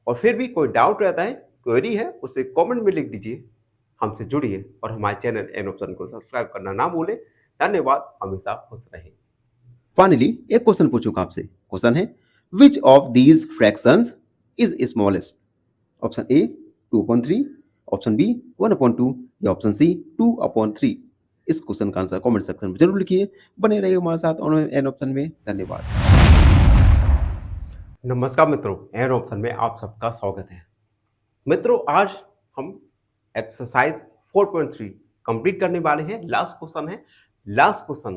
और फिर भी कोई डाउट रहता है, क्वेरी है, उसे कमेंट में लिख दीजिए। हमसे जुड़िए और हमारे चैनल एन ऑप्शन को सब्सक्राइब करना ना भूलें। धन्यवाद, हमेशा खुश रहें। फाइनली एक क्वेश्चन पूछूंगा आपसे। क्वेश्चन है, which of these fractions is smallest. Option A 2/3, option B 1/2 या ऑप्शन सी 2/3। इस क्वेश्चन का आंसर कमेंट सेक्शन में जरूर लिखिए। बने रहिए हमारे साथ ऑन एन ऑप्शन में। धन्यवाद। नमस्कार मित्रों, एन ऑप्शन में आप सबका स्वागत है। मित्रों, आज हम एक्सरसाइज 4.3 कंप्लीट करने वाले हैं। लास्ट क्वेश्चन है। लास्ट क्वेश्चन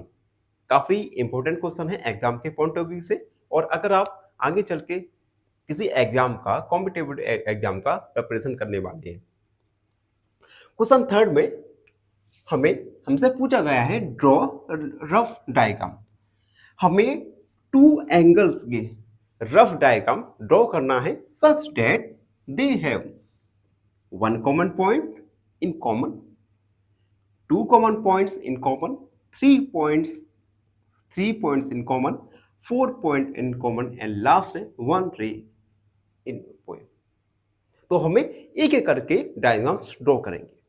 काफी इंपॉर्टेंट क्वेश्चन है एग्जाम के पॉइंट ऑफ व्यू से, और अगर आप आगे चल के किसी एग्जाम का, कॉम्पिटिटिव एग्जाम का प्रिपरेशन करने वाले हैं। क्वेश्चन थर्ड में हमसे पूछा गया है ड्रॉ रफ डायग्राम। हमें टू एंगल्स के रफ डायग्राम ड्रॉ करना है such that they have one common point in common, two common points in common, three points in common, 4 point in common and last है 1 ray इन point. तो हमें एक एक करके डायग्राम्स ड्रॉ करेंगे।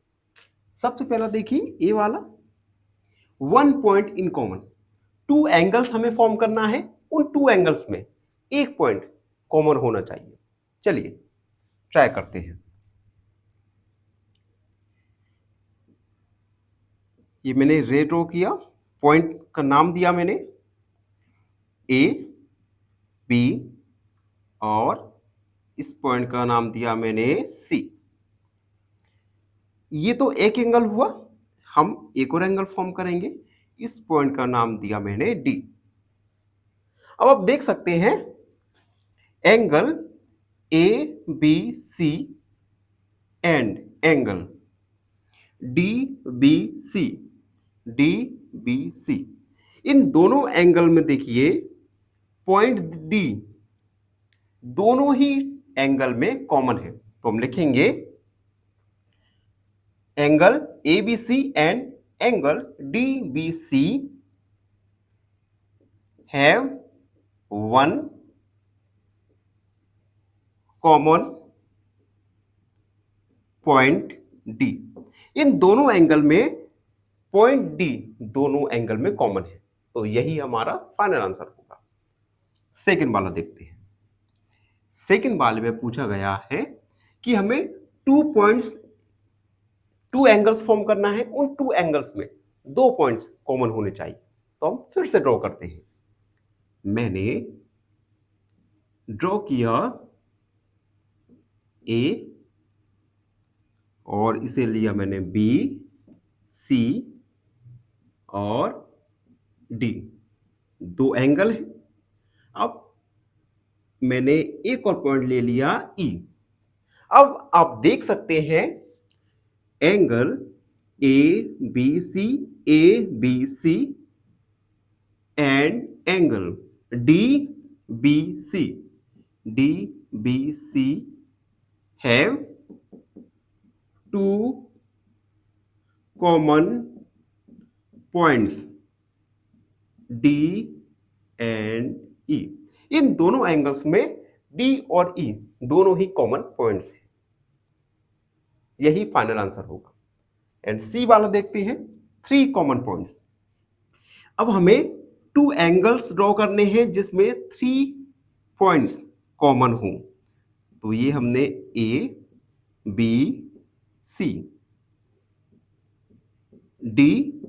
सबसे पहला देखिए ए वाला, 1 point in common. Two angles हमें फॉर्म करना है, उन टू एंगल्स में एक पॉइंट कॉमन होना चाहिए। चलिए ट्राई करते हैं। ये मैंने रे ड्रॉ किया, पॉइंट का नाम दिया मैंने ए बी, और इस पॉइंट का नाम दिया मैंने सी। ये तो एक एंगल हुआ, हम एक और एंगल फॉर्म करेंगे। इस पॉइंट का नाम दिया मैंने डी। अब आप देख सकते हैं angle A B C and angle D B C, इन दोनों एंगल में देखिए पॉइंट डी दोनों ही एंगल में कॉमन है। तो हम लिखेंगे angle A B C and angle D B C have one common point D. इन दोनों एंगल में पॉइंट डी दोनों एंगल में कॉमन है, तो यही हमारा फाइनल आंसर होगा। सेकंड वाला देखते हैं। सेकंड वाले में पूछा गया है कि हमें टू एंगल्स फॉर्म करना है, उन टू एंगल्स में 2 पॉइंट्स कॉमन होने चाहिए। तो हम फिर से ड्रॉ करते हैं। मैंने ड्रॉ किया ए और इसे लिया मैंने बी, सी और डी, 2 एंगल है। अब मैंने एक और पॉइंट ले लिया ई। अब आप देख सकते हैं angle A B C and angle D B C have 2 common points D and E. इन दोनों एंगल्स में डी और ई दोनों ही कॉमन पॉइंट्स हैं। यही फाइनल आंसर होगा। एंड सी वाला देखते हैं, 3 कॉमन पॉइंट्स। अब हमें 2 एंगल्स ड्रॉ करने हैं जिसमें 3 पॉइंट्स कॉमन हों। तो ये हमने ए बी सी, डी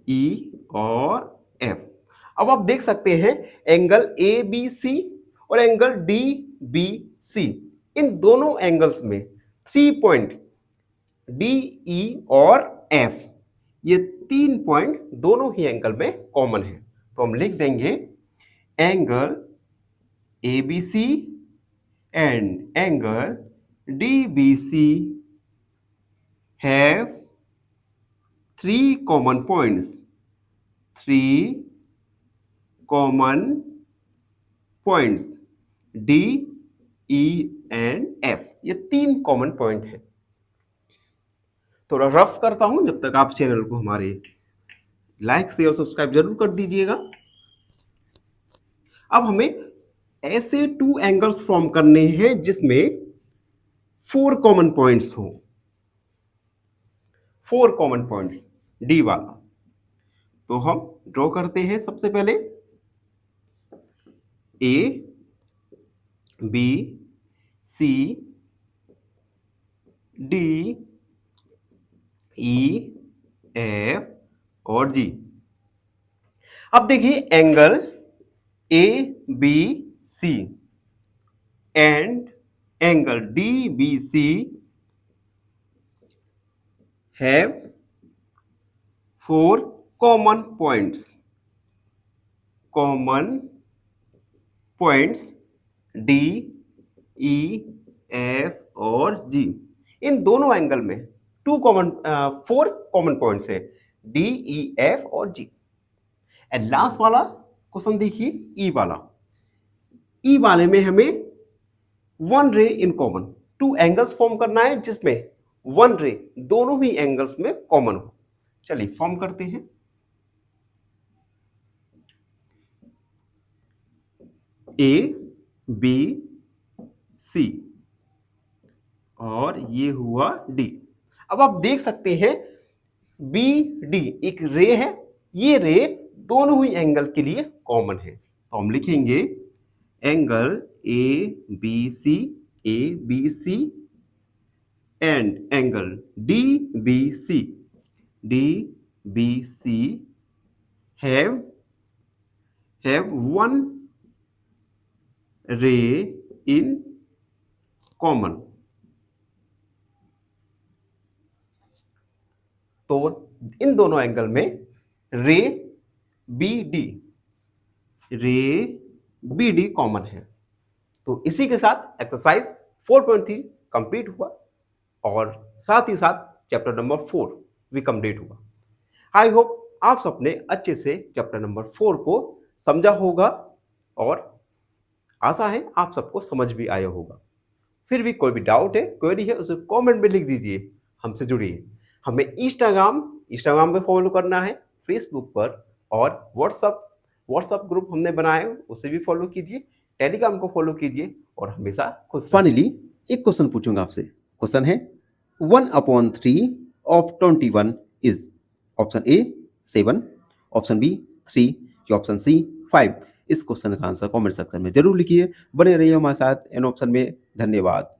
ई और एफ। अब आप देख सकते हैं एंगल ए बी सी और एंगल डी बी सी, इन दोनों एंगल्स में 3 पॉइंट डी ई और एफ, ये 3 पॉइंट दोनों ही एंगल में कॉमन है। तो हम लिख देंगे angle A B C and angle D B C have 3 common points, 3 common points D E and F. ये 3 कॉमन पॉइंट है। थोड़ा रफ करता हूं, जब तक आप चैनल को हमारे लाइक शेयर और सब्सक्राइब जरूर कर दीजिएगा। अब हमें ऐसे 2 एंगल्स फॉर्म करने हैं जिसमें 4 कॉमन पॉइंट्स हो, 4 कॉमन पॉइंट्स डी वाला। तो हम ड्रॉ करते हैं। सबसे पहले A B C D E F और जी। अब देखिए angle A B C and angle D B C have 4 common points D E F और जी। इन दोनों एंगल में 4 कॉमन पॉइंट्स है डी ई एफ और जी। एंड लास्ट वाला क्वेश्चन देखिए ई वाला। ई वाले में हमें 1 ray in common, 2 angles form करना है जिसमें 1 रे दोनों ही एंगल्स में कॉमन हो। चलिए फॉर्म करते हैं। ए बी सी और ये हुआ डी। अब आप देख सकते हैं बी डी एक रे है, ये रे दोनों ही एंगल के लिए कॉमन है, तो हम लिखेंगे angle A B C and angle D B C have 1 ray in common. तो इन दोनों एंगल में रे बी डी कॉमन है। तो इसी के साथ एक्सरसाइज 4.3 कंप्लीट हुआ और साथ ही साथ चैप्टर नंबर 4 भी कंप्लीट हुआ। आई होप आप सबने अच्छे से चैप्टर नंबर 4 को समझा होगा और आशा है आप सबको समझ भी आया होगा। फिर भी कोई भी डाउट है, क्वेरी है, उसे कमेंट में लिख दीजिए, हमसे जुड़िए। हमें इंस्टाग्राम पे फॉलो करना है, फेसबुक पर और व्हाट्सअप ग्रुप हमने बनाया है, उसे भी फॉलो कीजिए, टेलीग्राम को फॉलो कीजिए और हमेशा खुश रहिए। फाइनली एक क्वेश्चन पूछूंगा आपसे। क्वेश्चन है 1/3 of 21 is option A 7, option B 3 या ऑप्शन सी 5। इस क्वेश्चन का आंसर कमेंट सेक्शन में जरूर लिखिए। बने रहिए हमारे साथ इन ऑप्शन में। धन्यवाद।